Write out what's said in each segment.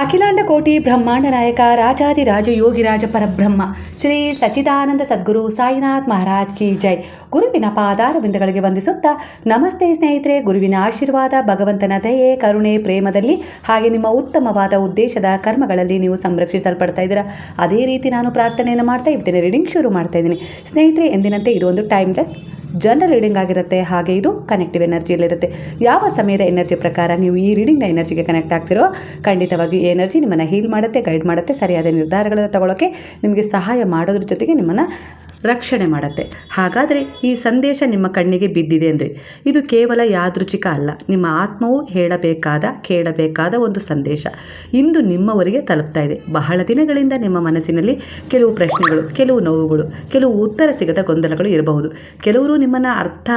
ಅಖಿಲಾಂಡ ಕೋಟಿ ಬ್ರಹ್ಮಾಂಡ ನಾಯಕ ರಾಜಾದಿರಾಜ ಯೋಗಿರಾಜ ಪರಬ್ರಹ್ಮ ಶ್ರೀ ಸಚ್ಚಿದಾನಂದ ಸದ್ಗುರು ಸಾಯಿನಾಥ್ ಮಹಾರಾಜ್ ಕಿ ಜೈ. ಗುರುವಿನ ಪಾದಾರ ಬಿಂದಗಳಿಗೆ ವಂದಿಸುತ್ತಾ ನಮಸ್ತೆ ಸ್ನೇಹಿತರೆ. ಗುರುವಿನ ಆಶೀರ್ವಾದ, ಭಗವಂತನ ದಯೆ, ಕರುಣೆ, ಪ್ರೇಮದಲ್ಲಿ ಹಾಗೆ ನಿಮ್ಮ ಉತ್ತಮವಾದ ಉದ್ದೇಶದ ಕರ್ಮಗಳಲ್ಲಿ ನೀವು ಸಂರಕ್ಷಿಸಲ್ಪಡ್ತಾ ಇದ್ದೀರಾ. ಅದೇ ರೀತಿ ನಾನು ಪ್ರಾರ್ಥನೆಯನ್ನು ಮಾಡ್ತಾ ಇರ್ತೀನಿ. ರೀಡಿಂಗ್ ಶುರು ಮಾಡ್ತಾ ಇದ್ದೀನಿ ಸ್ನೇಹಿತರೆ. ಎಂದಿನಂತೆ ಇದು ಒಂದು ಟೈಮ್ಲೆಸ್ ಜನರಲ್ ರೀಡಿಂಗ್ ಆಗಿರುತ್ತೆ. ಹಾಗೆ ಇದು ಕನೆಕ್ಟಿವ್ ಎನರ್ಜಿಯಲ್ಲಿರುತ್ತೆ. ಯಾವ ಸಮಯದ ಎನರ್ಜಿ ಪ್ರಕಾರ ನೀವು ಈ ರೀಡಿಂಗ್ನ ಎನರ್ಜಿಗೆ ಕನೆಕ್ಟ್ ಆಗ್ತಿರೋ ಖಂಡಿತವಾಗಿ ಈ ಎನರ್ಜಿ ನಿಮ್ಮನ್ನು ಹೀಲ್ ಮಾಡುತ್ತೆ, ಗೈಡ್ ಮಾಡುತ್ತೆ, ಸರಿಯಾದ ನಿರ್ಧಾರಗಳನ್ನು ತಗೊಳ್ಳೋಕ್ಕೆ ನಿಮಗೆ ಸಹಾಯ ಮಾಡೋದ್ರ ಜೊತೆಗೆ ನಿಮ್ಮನ್ನು ರಕ್ಷಣೆ ಮಾಡುತ್ತೆ. ಹಾಗಾದರೆ ಈ ಸಂದೇಶ ನಿಮ್ಮ ಕಣ್ಣಿಗೆ ಬಿದ್ದಿದೆ ಅಂದರೆ ಇದು ಕೇವಲ ಯಾದೃಚ್ಛಿಕ ಅಲ್ಲ. ನಿಮ್ಮ ಆತ್ಮವು ಕೇಳಬೇಕಾದ ಒಂದು ಸಂದೇಶ ಇಂದು ನಿಮ್ಮವರಿಗೆ ತಲುಪ್ತಾ ಇದೆ. ಬಹಳ ದಿನಗಳಿಂದ ನಿಮ್ಮ ಮನಸ್ಸಿನಲ್ಲಿ ಕೆಲವು ಪ್ರಶ್ನೆಗಳು, ಕೆಲವು ನೋವುಗಳು, ಕೆಲವು ಉತ್ತರ ಸಿಗದ ಗೊಂದಲಗಳು ಇರಬಹುದು. ಕೆಲವರು ನಿಮ್ಮನ್ನು ಅರ್ಥ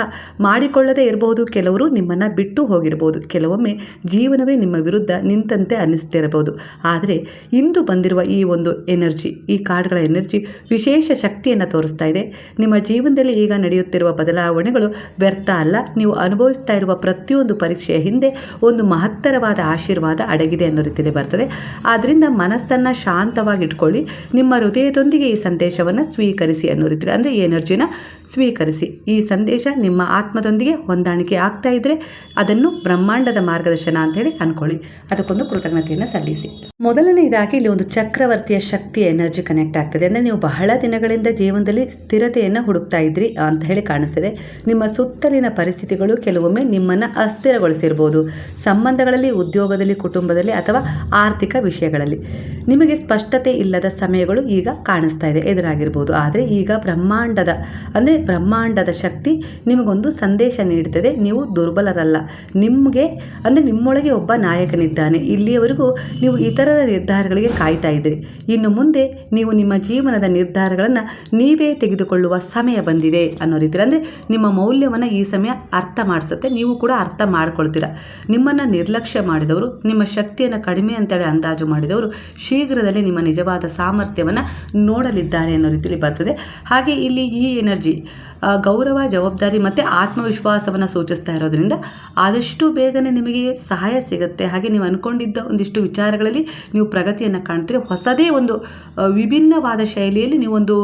ಮಾಡಿಕೊಳ್ಳದೇ ಇರಬಹುದು, ಕೆಲವರು ನಿಮ್ಮನ್ನು ಬಿಟ್ಟು ಹೋಗಿರಬಹುದು, ಕೆಲವೊಮ್ಮೆ ಜೀವನವೇ ನಿಮ್ಮ ವಿರುದ್ಧ ನಿಂತಂತೆ ಅನ್ನಿಸ್ತಿರಬಹುದು. ಆದರೆ ಇಂದು ಬಂದಿರುವ ಈ ಒಂದು ಎನರ್ಜಿ, ಈ ಕಾರ್ಡ್ಗಳ ಎನರ್ಜಿ ವಿಶೇಷ ಶಕ್ತಿಯನ್ನು ತೋರಿಸ್ತಾ ಇದೆ. ನಿಮ್ಮ ಜೀವನದಲ್ಲಿ ಈಗ ನಡೆಯುತ್ತಿರುವ ಬದಲಾವಣೆಗಳು ವ್ಯರ್ಥ ಅಲ್ಲ. ನೀವು ಅನುಭವಿಸ್ತಾ ಇರುವ ಪ್ರತಿಯೊಂದು ಪರೀಕ್ಷೆಯ ಹಿಂದೆ ಒಂದು ಮಹತ್ತರವಾದ ಆಶೀರ್ವಾದ ಅಡಗಿದೆ ಅನ್ನೋ ರೀತಿಯಲ್ಲಿ ಬರ್ತದೆ. ಆದ್ದರಿಂದ ಮನಸ್ಸನ್ನು ಶಾಂತವಾಗಿ ಇಟ್ಕೊಳ್ಳಿ. ನಿಮ್ಮ ಹೃದಯದೊಂದಿಗೆ ಈ ಸಂದೇಶವನ್ನು ಸ್ವೀಕರಿಸಿ ಅನ್ನೋ ರೀತಿಯಲ್ಲಿ, ಅಂದರೆ ಈ ಎನರ್ಜಿನ ಸ್ವೀಕರಿಸಿ. ಈ ಸಂದೇಶ ನಿಮ್ಮ ಆತ್ಮದೊಂದಿಗೆ ಹೊಂದಾಣಿಕೆ ಆಗ್ತಾ ಇದ್ದರೆ ಅದನ್ನು ಬ್ರಹ್ಮಾಂಡದ ಮಾರ್ಗದರ್ಶನ ಅಂತೇಳಿ ಅಂದ್ಕೊಳ್ಳಿ. ಅದಕ್ಕೊಂದು ಕೃತಜ್ಞತೆಯನ್ನು ಸಲ್ಲಿಸಿ. ಮೊದಲನೇದಾಗಿ ಇಲ್ಲಿ ಒಂದು ಚಕ್ರವರ್ತಿಯ ಶಕ್ತಿಯ ಎನರ್ಜಿ ಕನೆಕ್ಟ್ ಆಗ್ತದೆ. ಅಂದರೆ ನೀವು ಬಹಳ ದಿನಗಳಿಂದ ಜೀವನದಲ್ಲಿ ಸ್ಥಿರತೆಯನ್ನು ಹುಡುಕ್ತಾ ಇದ್ರಿ ಅಂತ ಹೇಳಿ ಕಾಣಿಸ್ತಿದೆ. ನಿಮ್ಮ ಸುತ್ತಲಿನ ಪರಿಸ್ಥಿತಿಗಳು ಕೆಲವೊಮ್ಮೆ ನಿಮ್ಮನ್ನು ಅಸ್ಥಿರಗೊಳಿಸಿರ್ಬೋದು. ಸಂಬಂಧಗಳಲ್ಲಿ, ಉದ್ಯೋಗದಲ್ಲಿ, ಕುಟುಂಬದಲ್ಲಿ ಅಥವಾ ಆರ್ಥಿಕ ವಿಷಯಗಳಲ್ಲಿ ನಿಮಗೆ ಸ್ಪಷ್ಟತೆ ಇಲ್ಲದ ಸಮಯಗಳು ಈಗ ಕಾಣಿಸ್ತಾ ಇದೆ, ಎದುರಾಗಿರ್ಬೋದು. ಆದರೆ ಈಗ ಬ್ರಹ್ಮಾಂಡದ ಶಕ್ತಿ ನಿಮಗೊಂದು ಸಂದೇಶ ನೀಡುತ್ತದೆ. ನೀವು ದುರ್ಬಲರಲ್ಲ. ನಿಮ್ಮೊಳಗೆ ಒಬ್ಬ ನಾಯಕನಿದ್ದಾನೆ. ಇಲ್ಲಿಯವರೆಗೂ ನೀವು ಇತರರ ನಿರ್ಧಾರಗಳಿಗೆ ಕಾಯ್ತಾ ಇದ್ದೀರಿ. ಇನ್ನು ಮುಂದೆ ನೀವು ನಿಮ್ಮ ಜೀವನದ ನಿರ್ಧಾರಗಳನ್ನು ನೀವೇ ತೆಗೆದುಕೊಳ್ಳುವ ಸಮಯ ಬಂದಿದೆ ಅನ್ನೋ ರೀತಿಯಲ್ಲಿ, ಅಂದರೆ ನಿಮ್ಮ ಮೌಲ್ಯವನ್ನು ಈ ಸಮಯ ಅರ್ಥ ಮಾಡಿಸುತ್ತೆ. ನೀವು ಕೂಡ ಅರ್ಥ ಮಾಡ್ಕೊಳ್ತೀರ. ನಿಮ್ಮನ್ನು ನಿರ್ಲಕ್ಷ್ಯ ಮಾಡಿದವರು, ನಿಮ್ಮ ಶಕ್ತಿಯನ್ನು ಕಡಿಮೆ ಅಂತೇಳಿ ಅಂದಾಜು ಮಾಡಿದವರು ಶೀಘ್ರದಲ್ಲೇ ನಿಮ್ಮ ನಿಜವಾದ ಸಾಮರ್ಥ್ಯವನ್ನು ನೋಡಲಿದ್ದಾರೆ ಅನ್ನೋ ರೀತಿಯಲ್ಲಿ ಬರ್ತದೆ. ಹಾಗೆ ಇಲ್ಲಿ ಈ ಎನರ್ಜಿ ಗೌರವ, ಜವಾಬ್ದಾರಿ ಮತ್ತು ಆತ್ಮವಿಶ್ವಾಸವನ್ನು ಸೂಚಿಸ್ತಾ ಇರೋದ್ರಿಂದ ಆದಷ್ಟು ಬೇಗನೆ ನಿಮಗೆ ಸಹಾಯ ಸಿಗುತ್ತೆ. ಹಾಗೆ ನೀವು ಅಂದ್ಕೊಂಡಿದ್ದ ಒಂದಿಷ್ಟು ವಿಚಾರಗಳಲ್ಲಿ ನೀವು ಪ್ರಗತಿಯನ್ನು ಕಾಣ್ತೀರಿ. ಹೊಸದೇ ಒಂದು ವಿಭಿನ್ನವಾದ ಶೈಲಿಯಲ್ಲಿ ನೀವೊಂದು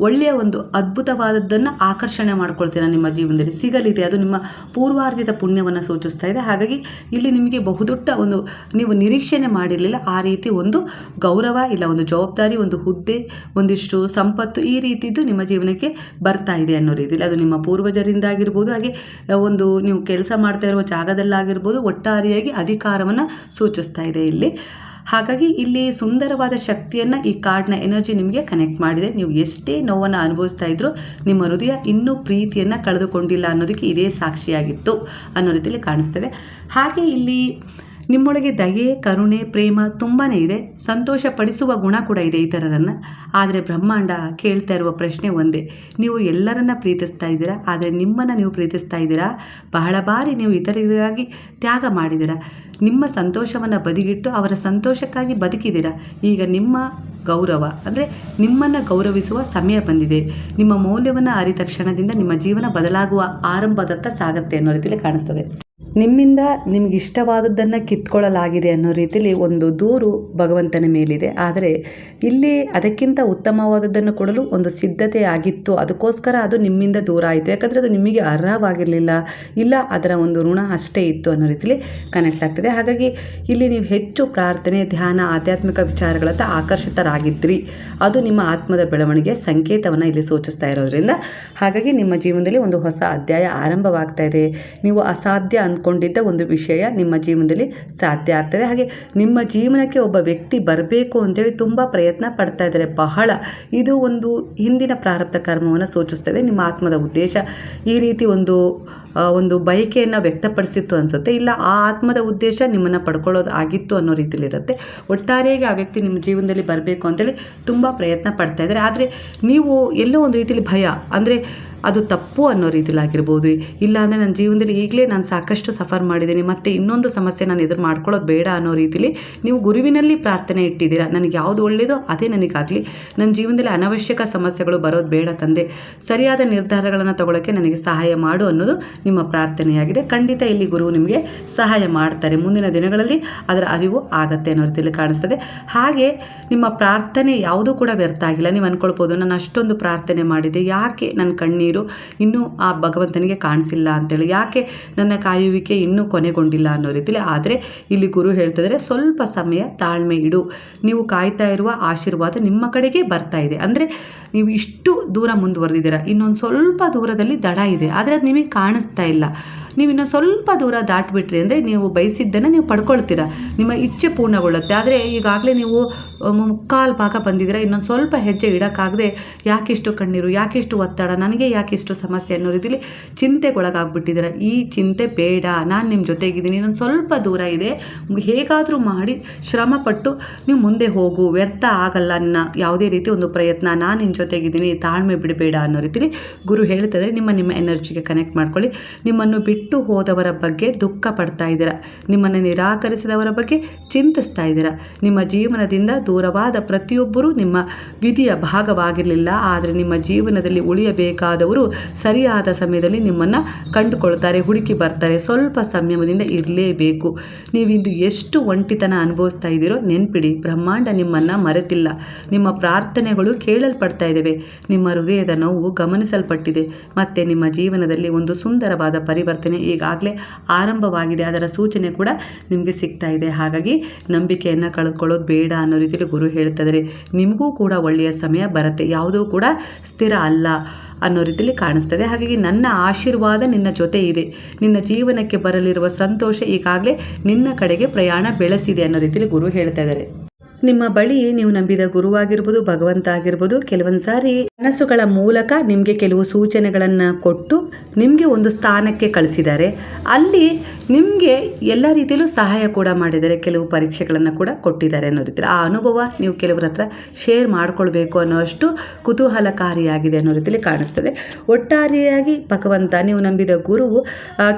ಒಳ್ಳೆಯ ಒಂದು ಅದ್ಭುತವಾದದ್ದನ್ನು ಆಕರ್ಷಣೆ ಮಾಡ್ಕೊಳ್ತೀರ. ನಿಮ್ಮ ಜೀವನದಲ್ಲಿ ಸಿಗಲಿದೆ. ಅದು ನಿಮ್ಮ ಪೂರ್ವಾರ್ಜಿತ ಪುಣ್ಯವನ್ನು ಸೂಚಿಸ್ತಾ ಇದೆ. ಹಾಗಾಗಿ ಇಲ್ಲಿ ನಿಮಗೆ ಬಹುದೊಡ್ಡ ಒಂದು, ನೀವು ನಿರೀಕ್ಷಣೆ ಮಾಡಿರಲಿಲ್ಲ ಆ ರೀತಿ ಒಂದು ಗೌರವ, ಇಲ್ಲ ಒಂದು ಜವಾಬ್ದಾರಿ, ಒಂದು ಹುದ್ದೆ, ಒಂದಿಷ್ಟು ಸಂಪತ್ತು, ಈ ರೀತಿದ್ದು ನಿಮ್ಮ ಜೀವನಕ್ಕೆ ಬರ್ತಾ ಇದೆ ಅನ್ನೋ ರೀತಿಯಲ್ಲಿ. ಅದು ನಿಮ್ಮ ಪೂರ್ವಜರಿಂದ ಆಗಿರ್ಬೋದು, ಹಾಗೆ ಒಂದು ನೀವು ಕೆಲಸ ಮಾಡ್ತಾ ಇರುವ ಜಾಗದಲ್ಲಾಗಿರ್ಬೋದು. ಒಟ್ಟಾರೆಯಾಗಿ ಅಧಿಕಾರವನ್ನು ಸೂಚಿಸ್ತಾ ಇದೆ ಇಲ್ಲಿ. ಹಾಗಾಗಿ ಇಲ್ಲಿ ಸುಂದರವಾದ ಶಕ್ತಿಯನ್ನು ಈ ಕಾರ್ಡ್ನ ಎನರ್ಜಿ ನಿಮಗೆ ಕನೆಕ್ಟ್ ಮಾಡಿದೆ. ನೀವು ಎಷ್ಟೇ ನೋವನ್ನು ಅನುಭವಿಸ್ತಾ ಇದ್ರೂ ನಿಮ್ಮ ಹೃದಯ ಇನ್ನೂ ಪ್ರೀತಿಯನ್ನು ಕಳೆದುಕೊಂಡಿಲ್ಲ ಅನ್ನೋದಕ್ಕೆ ಇದೇ ಸಾಕ್ಷಿಯಾಗಿತ್ತು ಅನ್ನೋ ರೀತಿಯಲ್ಲಿ ಕಾಣಿಸ್ತದೆ. ಹಾಗೆ ಇಲ್ಲಿ ನಿಮ್ಮೊಳಗೆ ದಯೆ, ಕರುಣೆ, ಪ್ರೇಮ ತುಂಬಾ ಇದೆ. ಸಂತೋಷ ಪಡಿಸುವ ಗುಣ ಕೂಡ ಇದೆ ಇತರರನ್ನು. ಆದರೆ ಬ್ರಹ್ಮಾಂಡ ಕೇಳ್ತಾ ಇರುವ ಪ್ರಶ್ನೆ ಒಂದೇ: ನೀವು ಎಲ್ಲರನ್ನ ಪ್ರೀತಿಸ್ತಾ ಇದ್ದೀರಾ, ಆದರೆ ನಿಮ್ಮನ್ನು ನೀವು ಪ್ರೀತಿಸ್ತಾ ಇದ್ದೀರಾ? ಬಹಳ ಬಾರಿ ನೀವು ಇತರರಿಗಾಗಿ ತ್ಯಾಗ ಮಾಡಿದ್ದೀರಾ. ನಿಮ್ಮ ಸಂತೋಷವನ್ನು ಬದಿಗಿಟ್ಟು ಅವರ ಸಂತೋಷಕ್ಕಾಗಿ ಬದುಕಿದ್ದೀರಾ. ಈಗ ನಿಮ್ಮ ಗೌರವ, ಅಂದರೆ ನಿಮ್ಮನ್ನು ಗೌರವಿಸುವ ಸಮಯ ಬಂದಿದೆ. ನಿಮ್ಮ ಮೌಲ್ಯವನ್ನು ಅರಿತ ಕ್ಷಣದಿಂದ ನಿಮ್ಮ ಜೀವನ ಬದಲಾಗುವ ಆರಂಭದತ್ತ ಸಾಗುತ್ತೆ ಅನ್ನೋ ರೀತಿಯಲ್ಲಿ ಕಾಣಿಸ್ತದೆ. ನಿಮ್ಮಿಂದ ನಿಮಗಿಷ್ಟವಾದದ್ದನ್ನು ಕಿತ್ಕೊಳ್ಳಲಾಗಿದೆ ಅನ್ನೋ ರೀತಿಯಲ್ಲಿ ಒಂದು ದೂರು ಭಗವಂತನ ಮೇಲಿದೆ. ಆದರೆ ಇಲ್ಲಿ ಅದಕ್ಕಿಂತ ಉತ್ತಮವಾದದ್ದನ್ನು ಕೊಡಲು ಒಂದು ಸಿದ್ಧತೆ ಆಗಿತ್ತು. ಅದಕ್ಕೋಸ್ಕರ ಅದು ನಿಮ್ಮಿಂದ ದೂರ ಆಯಿತು. ಯಾಕಂದರೆ ಅದು ನಿಮಗೆ ಅರ್ಹವಾಗಿರಲಿಲ್ಲ, ಇಲ್ಲ ಅದರ ಒಂದು ಋಣ ಅಷ್ಟೇ ಇತ್ತು ಅನ್ನೋ ರೀತಿಯಲ್ಲಿ ಕನೆಕ್ಟ್ ಆಗ್ತದೆ. ಹಾಗಾಗಿ ಇಲ್ಲಿ ನೀವು ಹೆಚ್ಚು ಪ್ರಾರ್ಥನೆ, ಧ್ಯಾನ, ಆಧ್ಯಾತ್ಮಿಕ ವಿಚಾರಗಳತ್ತ ಆಕರ್ಷಿತರಾಗಿದ್ರಿ. ಅದು ನಿಮ್ಮ ಆತ್ಮದ ಬೆಳವಣಿಗೆ ಸಂಕೇತವನ್ನು ಇಲ್ಲಿ ಸೂಚಿಸ್ತಾ ಇರೋದ್ರಿಂದ, ಹಾಗಾಗಿ ನಿಮ್ಮ ಜೀವನದಲ್ಲಿ ಒಂದು ಹೊಸ ಅಧ್ಯಾಯ ಆರಂಭವಾಗ್ತಾ ಇದೆ. ನೀವು ಅಸಾಧ್ಯ ಅಂದ್ಕೊಂಡಿದ್ದ ಒಂದು ವಿಷಯ ನಿಮ್ಮ ಜೀವನದಲ್ಲಿ ಸಾಧ್ಯ ಆಗ್ತದೆ. ಹಾಗೆ ನಿಮ್ಮ ಜೀವನಕ್ಕೆ ಒಬ್ಬ ವ್ಯಕ್ತಿ ಬರಬೇಕು ಅಂತೇಳಿ ತುಂಬ ಪ್ರಯತ್ನ ಪಡ್ತಾ ಇದ್ದಾರೆ. ಇದು ಒಂದು ಹಿಂದಿನ ಪ್ರಾರಬ್ಧ ಕರ್ಮವನ್ನು ಸೂಚಿಸ್ತದೆ. ನಿಮ್ಮ ಆತ್ಮದ ಉದ್ದೇಶ ಈ ರೀತಿ ಒಂದು ಬಯಕೆಯನ್ನು ವ್ಯಕ್ತಪಡಿಸಿತ್ತು ಅನಿಸುತ್ತೆ. ಇಲ್ಲ ಆ ಆತ್ಮದ ಉದ್ದೇಶ ನಿಮ್ಮನ್ನು ಪಡ್ಕೊಳ್ಳೋದು ಆಗಿತ್ತು ಅನ್ನೋ ರೀತಿಯಲ್ಲಿ ಇರುತ್ತೆ. ಒಟ್ಟಾರೆಯಾಗಿ ಆ ವ್ಯಕ್ತಿ ನಿಮ್ಮ ಜೀವನದಲ್ಲಿ ಬರಬೇಕು ಅಂತೇಳಿ ತುಂಬ ಪ್ರಯತ್ನ ಪಡ್ತಾ ಇದ್ದಾರೆ. ಆದರೆ ನೀವು ಎಲ್ಲೋ ಒಂದು ರೀತಿಯಲ್ಲಿ ಭಯ, ಅಂದರೆ ಅದು ತಪ್ಪು ಅನ್ನೋ ರೀತಿಲಾಗಿರ್ಬೋದು, ಇಲ್ಲಾಂದರೆ ನನ್ನ ಜೀವನದಲ್ಲಿ ಈಗಲೇ ನಾನು ಸಾಕಷ್ಟು ಸಫರ್ ಮಾಡಿದ್ದೀನಿ, ಮತ್ತು ಇನ್ನೊಂದು ಸಮಸ್ಯೆ ನಾನು ಎದುರು ಮಾಡ್ಕೊಳ್ಳೋದು ಬೇಡ ಅನ್ನೋ ರೀತಿಲಿ ನೀವು ಗುರುವಿನಲ್ಲಿ ಪ್ರಾರ್ಥನೆ ಇಟ್ಟಿದ್ದೀರಾ. ನನಗೆ ಯಾವುದು ಒಳ್ಳೆಯದೋ ಅದೇ ನನಗಾಗಲಿ, ನನ್ನ ಜೀವನದಲ್ಲಿ ಅನವಶ್ಯಕ ಸಮಸ್ಯೆಗಳು ಬರೋದು ಬೇಡ ತಂದೆ, ಸರಿಯಾದ ನಿರ್ಧಾರಗಳನ್ನು ತಗೊಳ್ಳೋಕ್ಕೆ ನನಗೆ ಸಹಾಯ ಮಾಡು ಅನ್ನೋದು ನಿಮ್ಮ ಪ್ರಾರ್ಥನೆಯಾಗಿದೆ. ಖಂಡಿತ ಇಲ್ಲಿ ಗುರು ನಿಮಗೆ ಸಹಾಯ ಮಾಡ್ತಾರೆ. ಮುಂದಿನ ದಿನಗಳಲ್ಲಿ ಅದರ ಅರಿವು ಆಗತ್ತೆ ಅನ್ನೋ ರೀತಿಯಲ್ಲಿ ಕಾಣಿಸ್ತದೆ. ಹಾಗೆ ನಿಮ್ಮ ಪ್ರಾರ್ಥನೆ ಯಾವುದೂ ಕೂಡ ವ್ಯರ್ಥ ಆಗಿಲ್ಲ. ನೀವು ಅಂದ್ಕೊಳ್ಬೋದು, ನಾನು ಅಷ್ಟೊಂದು ಪ್ರಾರ್ಥನೆ ಮಾಡಿದೆ, ಯಾಕೆ ನನ್ನ ಕಣ್ಣೀರು ಇನ್ನೂ ಆ ಭಗವಂತನಿಗೆ ಕಾಣಿಸಿಲ್ಲ ಅಂತೇಳಿ, ಯಾಕೆ ನನ್ನ ಕಾಯುವಿಕೆ ಇನ್ನೂ ಕೊನೆಗೊಂಡಿಲ್ಲ ಅನ್ನೋ ರೀತಿಯಲ್ಲಿ. ಆದರೆ ಇಲ್ಲಿ ಗುರು ಹೇಳ್ತಿದ್ರೆ ಸ್ವಲ್ಪ ಸಮಯ ತಾಳ್ಮೆ ಇಡು, ನೀವು ಕಾಯ್ತಾ ಇರುವ ಆಶೀರ್ವಾದ ನಿಮ್ಮ ಕಡೆಗೆ ಬರ್ತಾ ಇದೆ. ಅಂದರೆ ನೀವು ಇಷ್ಟು ದೂರ ಮುಂದುವರೆದಿದ್ದೀರಾ, ಇನ್ನೊಂದು ಸ್ವಲ್ಪ ದೂರದಲ್ಲಿ ದಡ ಇದೆ, ಆದರೆ ಅದು ನಿಮಗೆ ಕಾಣಿಸ್ತಾ ಇಲ್ಲ. ನೀವು ಇನ್ನೊಂದು ಸ್ವಲ್ಪ ದೂರ ದಾಟಿಬಿಟ್ರಿ ಅಂದರೆ ನೀವು ಬಯಸಿದ್ದನ್ನು ನೀವು ಪಡ್ಕೊಳ್ತೀರ, ನಿಮ್ಮ ಇಚ್ಛೆ ಪೂರ್ಣಗೊಳ್ಳುತ್ತೆ. ಆದರೆ ಈಗಾಗಲೇ ನೀವು ಮುಕ್ಕಾಲು ಭಾಗ ಬಂದಿದ್ದೀರ, ಇನ್ನೊಂದು ಸ್ವಲ್ಪ ಹೆಜ್ಜೆ ಇಡೋಕ್ಕಾಗದೆ ಯಾಕಿಷ್ಟು ಕಣ್ಣೀರು, ಯಾಕಿಷ್ಟು ಒತ್ತಡ, ನನಗೆ ಯಾಕಿಷ್ಟು ಸಮಸ್ಯೆ ಅನ್ನೋ ರೀತಿಲಿ ಚಿಂತೆಗೊಳಗಾಗ್ಬಿಟ್ಟಿದ್ದೀರ. ಈ ಚಿಂತೆ ಬೇಡ, ನಾನು ನಿಮ್ಮ ಜೊತೆಗಿದ್ದೀನಿ, ಇನ್ನೊಂದು ಸ್ವಲ್ಪ ದೂರ ಇದೆ, ಹೇಗಾದರೂ ಮಾಡಿ ಶ್ರಮಪಟ್ಟು ನೀವು ಮುಂದೆ ಹೋಗು, ವ್ಯರ್ಥ ಆಗಲ್ಲ ನಿನ್ನ ಯಾವುದೇ ರೀತಿ ಒಂದು ಪ್ರಯತ್ನ, ನಾನು ನಿನ್ನ ಜೊತೆಗಿದ್ದೀನಿ, ತಾಳ್ಮೆ ಬಿಡಬೇಡ ಅನ್ನೋ ರೀತಿಲಿ ಗುರು ಹೇಳ್ತಿದ್ರೆ ನಿಮ್ಮ ಎನರ್ಜಿಗೆ ಕನೆಕ್ಟ್ ಮಾಡ್ಕೊಳ್ಳಿ. ನಿಮ್ಮನ್ನು ಬಿಟ್ಟು ಹೋದವರ ಬಗ್ಗೆ ದುಃಖ ಪಡ್ತಾ ಇದ್ದೀರಾ, ನಿಮ್ಮನ್ನು ನಿರಾಕರಿಸಿದವರ ಬಗ್ಗೆ ಚಿಂತಿಸ್ತಾ ಇದ್ದೀರಾ. ನಿಮ್ಮ ಜೀವನದಿಂದ ದೂರವಾದ ಪ್ರತಿಯೊಬ್ಬರೂ ನಿಮ್ಮ ವಿಧಿಯ ಭಾಗವಾಗಿರಲಿಲ್ಲ, ಆದರೆ ನಿಮ್ಮ ಜೀವನದಲ್ಲಿ ಉಳಿಯಬೇಕಾದವರು ಸರಿಯಾದ ಸಮಯದಲ್ಲಿ ನಿಮ್ಮನ್ನು ಕಂಡುಕೊಳ್ತಾರೆ, ಹುಡುಕಿ ಬರ್ತಾರೆ. ಸ್ವಲ್ಪ ಸಂಯಮದಿಂದ ಇರಲೇಬೇಕು. ನೀವಿಂದು ಎಷ್ಟು ಒಂಟಿತನ ಅನುಭವಿಸ್ತಾ ಇದ್ದೀರೋ ನೆನ್ಪಿಡಿ, ಬ್ರಹ್ಮಾಂಡ ನಿಮ್ಮನ್ನು ಮರೆತಿಲ್ಲ. ನಿಮ್ಮ ಪ್ರಾರ್ಥನೆಗಳು ಕೇಳಲ್ಪಡ್ತಾ ಇದ್ದಾವೆ, ನಿಮ್ಮ ಹೃದಯದ ನೋವು ಗಮನಿಸಲ್ಪಟ್ಟಿದೆ, ಮತ್ತು ನಿಮ್ಮ ಜೀವನದಲ್ಲಿ ಒಂದು ಸುಂದರವಾದ ಪರಿವರ್ತನೆ ಈಗಾಗಲೇ ಆರಂಭವಾಗಿದೆ. ಅದರ ಸೂಚನೆ ಕೂಡ ನಿಮಗೆ ಸಿಗ್ತಾ ಇದೆ. ಹಾಗಾಗಿ ನಂಬಿಕೆಯನ್ನು ಕಳ್ಕೊಳ್ಳೋದು ಬೇಡ ಅನ್ನೋ ರೀತಿಯಲ್ಲಿ ಗುರು ಹೇಳ್ತಿದ್ದಾರೆ. ನಿಮಗೂ ಕೂಡ ಒಳ್ಳೆಯ ಸಮಯ ಬರುತ್ತೆ, ಯಾವುದೂ ಕೂಡ ಸ್ಥಿರ ಅಲ್ಲ ಅನ್ನೋ ರೀತಿಯಲ್ಲಿ ಕಾಣಿಸ್ತದೆ. ಹಾಗಾಗಿ ನನ್ನ ಆಶೀರ್ವಾದ ನಿನ್ನ ಜೊತೆ ಇದೆ, ನಿನ್ನ ಜೀವನಕ್ಕೆ ಬರಲಿರುವ ಸಂತೋಷ ಈಗಾಗಲೇ ನಿನ್ನ ಕಡೆಗೆ ಪ್ರಯಾಣ ಬೆಳೆಸಿದೆ ಅನ್ನೋ ರೀತಿಯಲ್ಲಿ ಗುರು ಹೇಳ್ತಾ ಇದ್ದಾರೆ. ನಿಮ್ಮ ಬಳಿ ನೀವು ನಂಬಿದ ಗುರುವಾಗಿರ್ಬೋದು, ಭಗವಂತ ಆಗಿರ್ಬೋದು, ಕೆಲವೊಂದು ಸಾರಿ ಕನಸುಗಳ ಮೂಲಕ ನಿಮಗೆ ಕೆಲವು ಸೂಚನೆಗಳನ್ನು ಕೊಟ್ಟು ನಿಮಗೆ ಒಂದು ಸ್ಥಾನಕ್ಕೆ ಕಳಿಸಿದ್ದಾರೆ. ಅಲ್ಲಿ ನಿಮಗೆ ಎಲ್ಲ ರೀತಿಯಲ್ಲೂ ಸಹಾಯ ಕೂಡ ಮಾಡಿದ್ದಾರೆ, ಕೆಲವು ಪರೀಕ್ಷೆಗಳನ್ನು ಕೂಡ ಕೊಟ್ಟಿದ್ದಾರೆ ಅನ್ನೋ ರೀತಿಯಲ್ಲಿ. ಆ ಅನುಭವ ನೀವು ಕೆಲವರ ಹತ್ರ ಶೇರ್ ಮಾಡ್ಕೊಳ್ಬೇಕು ಅನ್ನೋ ಅಷ್ಟು ಕುತೂಹಲಕಾರಿಯಾಗಿದೆ ಅನ್ನೋ ರೀತಿಯಲ್ಲಿ ಕಾಣಿಸ್ತದೆ. ಒಟ್ಟಾರೆಯಾಗಿ ಭಗವಂತ, ನೀವು ನಂಬಿದ ಗುರುವು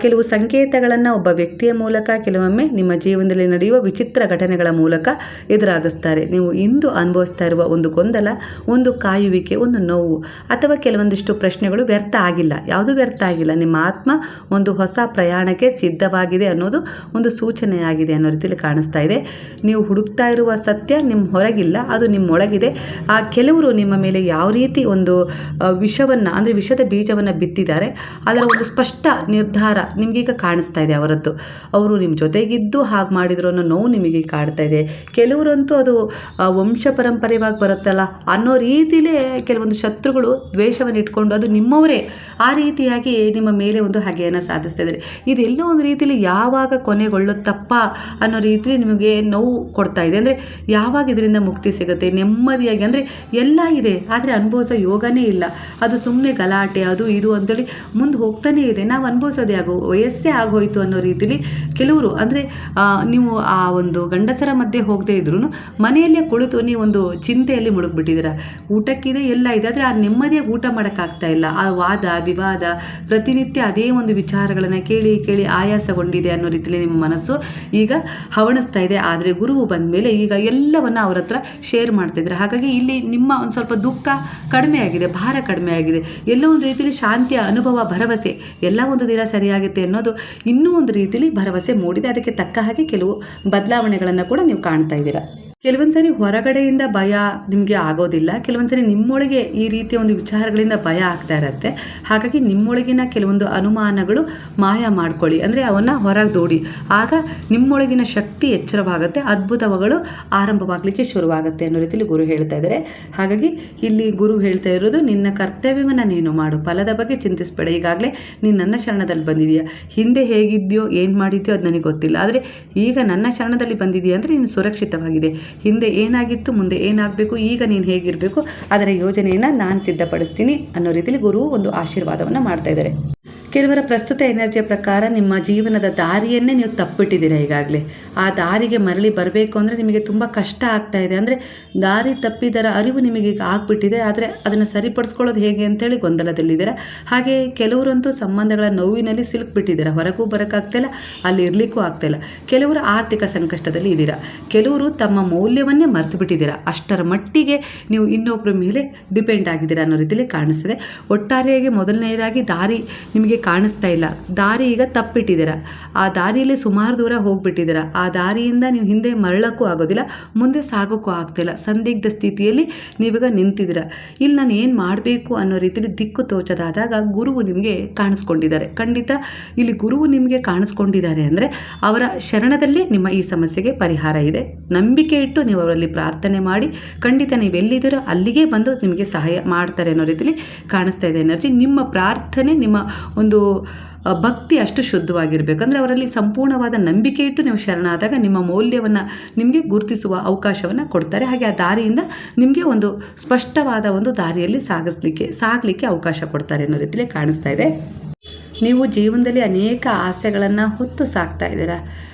ಕೆಲವು ಸಂಕೇತಗಳನ್ನು ಒಬ್ಬ ವ್ಯಕ್ತಿಯ ಮೂಲಕ, ಕೆಲವೊಮ್ಮೆ ನಿಮ್ಮ ಜೀವನದಲ್ಲಿ ನಡೆಯುವ ವಿಚಿತ್ರ ಘಟನೆಗಳ ಮೂಲಕ ಎದುರಾಗಿಸ್ತಾರೆ. ನೀವು ಇಂದು ಅನುಭವಿಸ್ತಾ ಇರುವ ಒಂದು ಗೊಂದಲ, ಒಂದು ಕಾಯುವಿಕೆ, ಒಂದು ನೋವು ಅಥವಾ ಕೆಲವೊಂದಿಷ್ಟು ಪ್ರಶ್ನೆಗಳು ವ್ಯರ್ಥ ಆಗಿಲ್ಲ, ಯಾವುದು ವ್ಯರ್ಥ ಆಗಿಲ್ಲ. ನಿಮ್ಮ ಆತ್ಮ ಒಂದು ಹೊಸ ಪ್ರಯಾಣಕ್ಕೆ ಸಿದ್ಧವಾಗಿದೆ ಅನ್ನೋದು ಒಂದು ಸೂಚನೆಯಾಗಿದೆ ಅನ್ನೋ ರೀತಿಯಲ್ಲಿ ಕಾಣಿಸ್ತಾ ಇದೆ. ನೀವು ಹುಡುಕ್ತಾ ಇರುವ ಸತ್ಯ ನಿಮ್ಮ ಹೊರಗಿಲ್ಲ, ಅದು ನಿಮ್ಮೊಳಗಿದೆ. ಕೆಲವರು ನಿಮ್ಮ ಮೇಲೆ ಯಾವ ರೀತಿ ಒಂದು ವಿಷವನ್ನು, ಅಂದರೆ ವಿಷದ ಬೀಜವನ್ನು ಬಿತ್ತಿದ್ದಾರೆ, ಅದರ ಒಂದು ಸ್ಪಷ್ಟ ನಿರ್ಧಾರ ನಿಮಗೀಗ ಕಾಣಿಸ್ತಾ ಇದೆ ಅವರದ್ದು. ಅವರು ನಿಮ್ಮ ಜೊತೆಗಿದ್ದು ಹಾಗೆ ಮಾಡಿದ್ರು ಅನ್ನೋ ನೋವು ನಿಮಗೆ ಕಾಡ್ತಾ ಇದೆ. ಕೆಲವರಂತೂ ಅದು ವಂಶ ಪರಂಪರೆಯಾಗಿ ಬರುತ್ತಲ್ಲ ಅನ್ನೋ ರೀತಿಲೇ ಕೆಲವೊಂದು ಶತ್ರುಗಳು ದ್ವೇಷವನ್ನು ಇಟ್ಕೊಂಡು ಅದು ನಿಮ್ಮವರೇ ಆ ರೀತಿಯಾಗಿ ನಿಮ್ಮ ಮೇಲೆ ಒಂದು ಹಗೆಯನ್ನು ಸಾಧಿಸ್ತಾ ಇದ್ದಾರೆ. ಇದೆಲ್ಲೋ ಒಂದು ರೀತಿಯಲ್ಲಿ ಯಾವಾಗ ಕೊನೆಗೊಳ್ಳುತ್ತಪ್ಪ ಅನ್ನೋ ರೀತಿಲಿ ನಿಮಗೆ ನೋವು ಕೊಡ್ತಾ ಇದೆ. ಅಂದರೆ ಯಾವಾಗ ಇದರಿಂದ ಮುಕ್ತಿ ಸಿಗುತ್ತೆ ನೆಮ್ಮದಿಯಾಗಿ, ಅಂದರೆ ಎಲ್ಲ ಇದೆ ಆದರೆ ಅನುಭವಿಸೋ ಯೋಗನೇ ಇಲ್ಲ, ಅದು ಸುಮ್ಮನೆ ಗಲಾಟೆ ಅದು ಇದು ಅಂತೇಳಿ ಮುಂದೆ ಹೋಗ್ತಾನೇ ಇದೆ. ನಾವು ಅನುಭವಿಸೋದೇ ವಯಸ್ಸೇ ಆಗೋಯ್ತು ಅನ್ನೋ ರೀತಿಲಿ ಕೆಲವರು, ಅಂದರೆ ನೀವು ಆ ಒಂದು ಗಂಡಸರ ಮಧ್ಯೆ ಹೋಗದೇ ಇದ್ರೂ ಮನೆಯಲ್ಲೇ ಕುಳಿತು ನೀವೊಂದು ಚಿಂತೆಯಲ್ಲಿ ಮುಳುಗ್ಬಿಟ್ಟಿದ್ದೀರ. ಊಟಕ್ಕಿದೆ, ಎಲ್ಲ ಇದೆ, ಆದರೆ ಆ ನೆಮ್ಮದಿಯಾಗಿ ಊಟ ಮಾಡೋಕ್ಕಾಗ್ತಾ ಇಲ್ಲ. ಆ ವಾದ ವಿವಾದ ಪ್ರತಿನಿತ್ಯ ಅದೇ ಒಂದು ವಿಚಾರಗಳನ್ನು ಕೇಳಿ ಕೇಳಿ ಆಯಾಸಗೊಂಡಿದೆ ಅನ್ನೋ ರೀತಿಯಲ್ಲಿ ನಿಮ್ಮ ಮನಸ್ಸು ಈಗ ಹವಣಿಸ್ತಾ ಇದೆ. ಆದರೆ ಗುರುವು ಬಂದ ಮೇಲೆ ಈಗ ಎಲ್ಲವನ್ನು ಅವ್ರ ಹತ್ರ ಶೇರ್ ಮಾಡ್ತಿದ್ದಾರೆ. ಹಾಗಾಗಿ ಇಲ್ಲಿ ನಿಮ್ಮ ಒಂದು ಸ್ವಲ್ಪ ದುಃಖ ಕಡಿಮೆ ಆಗಿದೆ, ಭಾರ ಕಡಿಮೆ ಆಗಿದೆ, ಎಲ್ಲೋ ಒಂದು ರೀತಿಯಲ್ಲಿ ಶಾಂತಿಯ ಅನುಭವ, ಭರವಸೆ, ಎಲ್ಲ ಒಂದು ದಿನ ಸರಿಯಾಗುತ್ತೆ ಅನ್ನೋದು ಇನ್ನೂ ಒಂದು ರೀತಿಯಲ್ಲಿ ಭರವಸೆ ಮೂಡಿದೆ. ಅದಕ್ಕೆ ತಕ್ಕ ಹಾಗೆ ಕೆಲವು ಬದಲಾವಣೆಗಳನ್ನು ಕೂಡ ನೀವು ಕಾಣ್ತಾ ಇದ್ದೀರಾ. ಕೆಲವೊಂದು ಸರಿ ಹೊರಗಡೆಯಿಂದ ಭಯ ನಿಮಗೆ ಆಗೋದಿಲ್ಲ, ಕೆಲವೊಂದು ಸರಿ ನಿಮ್ಮೊಳಗೆ ಈ ರೀತಿಯ ಒಂದು ವಿಚಾರಗಳಿಂದ ಭಯ ಆಗ್ತಾ ಇರುತ್ತೆ. ಹಾಗಾಗಿ ನಿಮ್ಮೊಳಗಿನ ಕೆಲವೊಂದು ಅನುಮಾನಗಳು ಮಾಯ ಮಾಡ್ಕೊಳ್ಳಿ, ಅಂದರೆ ಅವನ್ನ ಹೊರಗೆ ದೂಡಿ. ಆಗ ನಿಮ್ಮೊಳಗಿನ ಶಕ್ತಿ ಎಚ್ಚರವಾಗುತ್ತೆ, ಅದ್ಭುತಗಳು ಆರಂಭವಾಗಲಿಕ್ಕೆ ಶುರುವಾಗುತ್ತೆ ಅನ್ನೋ ರೀತಿಯಲ್ಲಿ ಗುರು ಹೇಳ್ತಾ ಇದ್ದಾರೆ. ಹಾಗಾಗಿ ಇಲ್ಲಿ ಗುರು ಹೇಳ್ತಾ ಇರೋದು, ನಿನ್ನ ಕರ್ತವ್ಯವನ್ನು ನೀನು ಮಾಡು, ಫಲದ ಬಗ್ಗೆ ಚಿಂತಿಸಬೇಡ. ಈಗಾಗಲೇ ನೀನು ನನ್ನ ಶರಣದಲ್ಲಿ ಬಂದಿದೆಯಾ, ಹಿಂದೆ ಹೇಗಿದೆಯೋ ಏನು ಮಾಡಿದ್ಯೋ ಅದು ನನಗೆ ಗೊತ್ತಿಲ್ಲ, ಆದರೆ ಈಗ ನನ್ನ ಶರಣದಲ್ಲಿ ಬಂದಿದೆಯಾ ಅಂದರೆ ನೀನು ಸುರಕ್ಷಿತವಾಗಿದೆ. ಹಿಂದೆ ಏನಾಗಿತ್ತು, ಮುಂದೆ ಏನಾಗಬೇಕು, ಈಗ ನೀನು ಹೇಗಿರಬೇಕು ಅದರ ಯೋಜನೆಯನ್ನು ನಾನು ಸಿದ್ಧಪಡಿಸ್ತೀನಿ ಅನ್ನೋ ರೀತಿಯಲ್ಲಿ ಗುರು ಒಂದು ಆಶೀರ್ವಾದವನ್ನು ಮಾಡ್ತಾ ಇದ್ದಾರೆ. ಕೆಲವರ ಪ್ರಸ್ತುತ ಎನರ್ಜಿಯ ಪ್ರಕಾರ ನಿಮ್ಮ ಜೀವನದ ದಾರಿಯನ್ನೇ ನೀವು ತಪ್ಪಿಟ್ಟಿದ್ದೀರಾ ಈಗಾಗಲೇ. ಆ ದಾರಿಗೆ ಮರಳಿ ಬರಬೇಕು ಅಂದರೆ ನಿಮಗೆ ತುಂಬ ಕಷ್ಟ ಆಗ್ತಾ ಇದೆ. ಅಂದರೆ ದಾರಿ ತಪ್ಪಿದರ ಅರಿವು ನಿಮಗೆ ಈಗ ಆಗ್ಬಿಟ್ಟಿದೆ. ಆದರೆ ಅದನ್ನು ಸರಿಪಡಿಸ್ಕೊಳ್ಳೋದು ಹೇಗೆ ಅಂತೇಳಿ ಗೊಂದಲದಲ್ಲಿದ್ದೀರಾ. ಹಾಗೆ ಕೆಲವರಂತೂ ಸಂಬಂಧಗಳ ನೋವಿನಲ್ಲಿ ಸಿಲುಕ್ಬಿಟ್ಟಿದ್ದೀರಾ. ಹೊರಗೂ ಬರೋಕ್ಕಾಗ್ತಾಯಿಲ್ಲ, ಅಲ್ಲಿ ಇರಲಿಕ್ಕೂ ಆಗ್ತಾಯಿಲ್ಲ. ಕೆಲವರು ಆರ್ಥಿಕ ಸಂಕಷ್ಟದಲ್ಲಿ ಇದ್ದೀರಾ. ಕೆಲವರು ತಮ್ಮ ಮೌಲ್ಯವನ್ನೇ ಮರೆತು ಬಿಟ್ಟಿದ್ದೀರಾ. ಅಷ್ಟರ ಮಟ್ಟಿಗೆ ನೀವು ಇನ್ನೊಬ್ಬರ ಮೇಲೆ ಡಿಪೆಂಡ್ ಆಗಿದ್ದೀರಾ ಅನ್ನೋ ರೀತಿಯಲ್ಲಿ ಕಾಣಿಸ್ತಿದೆ. ಒಟ್ಟಾರೆಯಾಗಿ ಮೊದಲನೆಯದಾಗಿ ದಾರಿ ನಿಮಗೆ ಕಾಣಿಸ್ತಾ ಇಲ್ಲ. ದಾರಿ ಈಗ ತಪ್ಪಿಟ್ಟಿದ್ದೀರಾ. ಆ ದಾರಿಯಲ್ಲಿ ಸುಮಾರು ದೂರ ಹೋಗ್ಬಿಟ್ಟಿದ್ದೀರಾ. ಆ ದಾರಿಯಿಂದ ನೀವು ಹಿಂದೆ ಮರಳಕ್ಕೂ ಆಗೋದಿಲ್ಲ, ಮುಂದೆ ಸಾಗೋಕ್ಕೂ ಆಗ್ತಿಲ್ಲ. ಸಂದಿಗ್ಧ ಸ್ಥಿತಿಯಲ್ಲಿ ನೀವೀಗ ನಿಂತಿದ್ದೀರಾ. ಇಲ್ಲಿ ನಾನು ಏನು ಮಾಡಬೇಕು ಅನ್ನೋ ರೀತಿಯಲ್ಲಿ ದಿಕ್ಕು ತೋಚದಾದಾಗ ಗುರುವು ನಿಮಗೆ ಕಾಣಿಸ್ಕೊಂಡಿದ್ದಾರೆ. ಖಂಡಿತ ಇಲ್ಲಿ ಗುರುವು ನಿಮಗೆ ಕಾಣಿಸ್ಕೊಂಡಿದ್ದಾರೆ ಅಂದರೆ ಅವರ ಶರಣದಲ್ಲೇ ನಿಮ್ಮ ಈ ಸಮಸ್ಯೆಗೆ ಪರಿಹಾರ ಇದೆ. ನಂಬಿಕೆ ಇಟ್ಟು ನೀವು ಅವರಲ್ಲಿ ಪ್ರಾರ್ಥನೆ ಮಾಡಿ ಖಂಡಿತ ನೀವೆಲ್ಲಿದ್ದೀರೋ ಅಲ್ಲಿಗೆ ಬಂದು ನಿಮಗೆ ಸಹಾಯ ಮಾಡ್ತಾರೆ ಅನ್ನೋ ರೀತಿಯಲ್ಲಿ ಕಾಣಿಸ್ತಾ ಇದೆ ಎನರ್ಜಿ. ನಿಮ್ಮ ಪ್ರಾರ್ಥನೆ, ನಿಮ್ಮ ಒಂದು ಭಕ್ತಿ ಅಷ್ಟು ಶುದ್ಧವಾಗಿರಬೇಕು. ಅಂದರೆ ಅವರಲ್ಲಿ ಸಂಪೂರ್ಣವಾದ ನಂಬಿಕೆ ಇಟ್ಟು ನೀವು ಶರಣಾದಾಗ ನಿಮ್ಮ ಮೌಲ್ಯವನ್ನು ನಿಮಗೆ ಗುರುತಿಸುವ ಅವಕಾಶವನ್ನು ಕೊಡ್ತಾರೆ. ಹಾಗೆ ಆ ದಾರಿಯಿಂದ ನಿಮಗೆ ಒಂದು ಸ್ಪಷ್ಟವಾದ ಒಂದು ದಾರಿಯಲ್ಲಿ ಸಾಗಲಿಕ್ಕೆ ಅವಕಾಶ ಕೊಡ್ತಾರೆ ಅನ್ನೋ ರೀತಿಯಲ್ಲಿ ಕಾಣಿಸ್ತಾ ಇದೆ. ನೀವು ಜೀವನದಲ್ಲಿ ಅನೇಕ ಆಸೆಗಳನ್ನು ಹೊತ್ತು ಸಾಕ್ತಾ ಇದ್ದೀರಾ.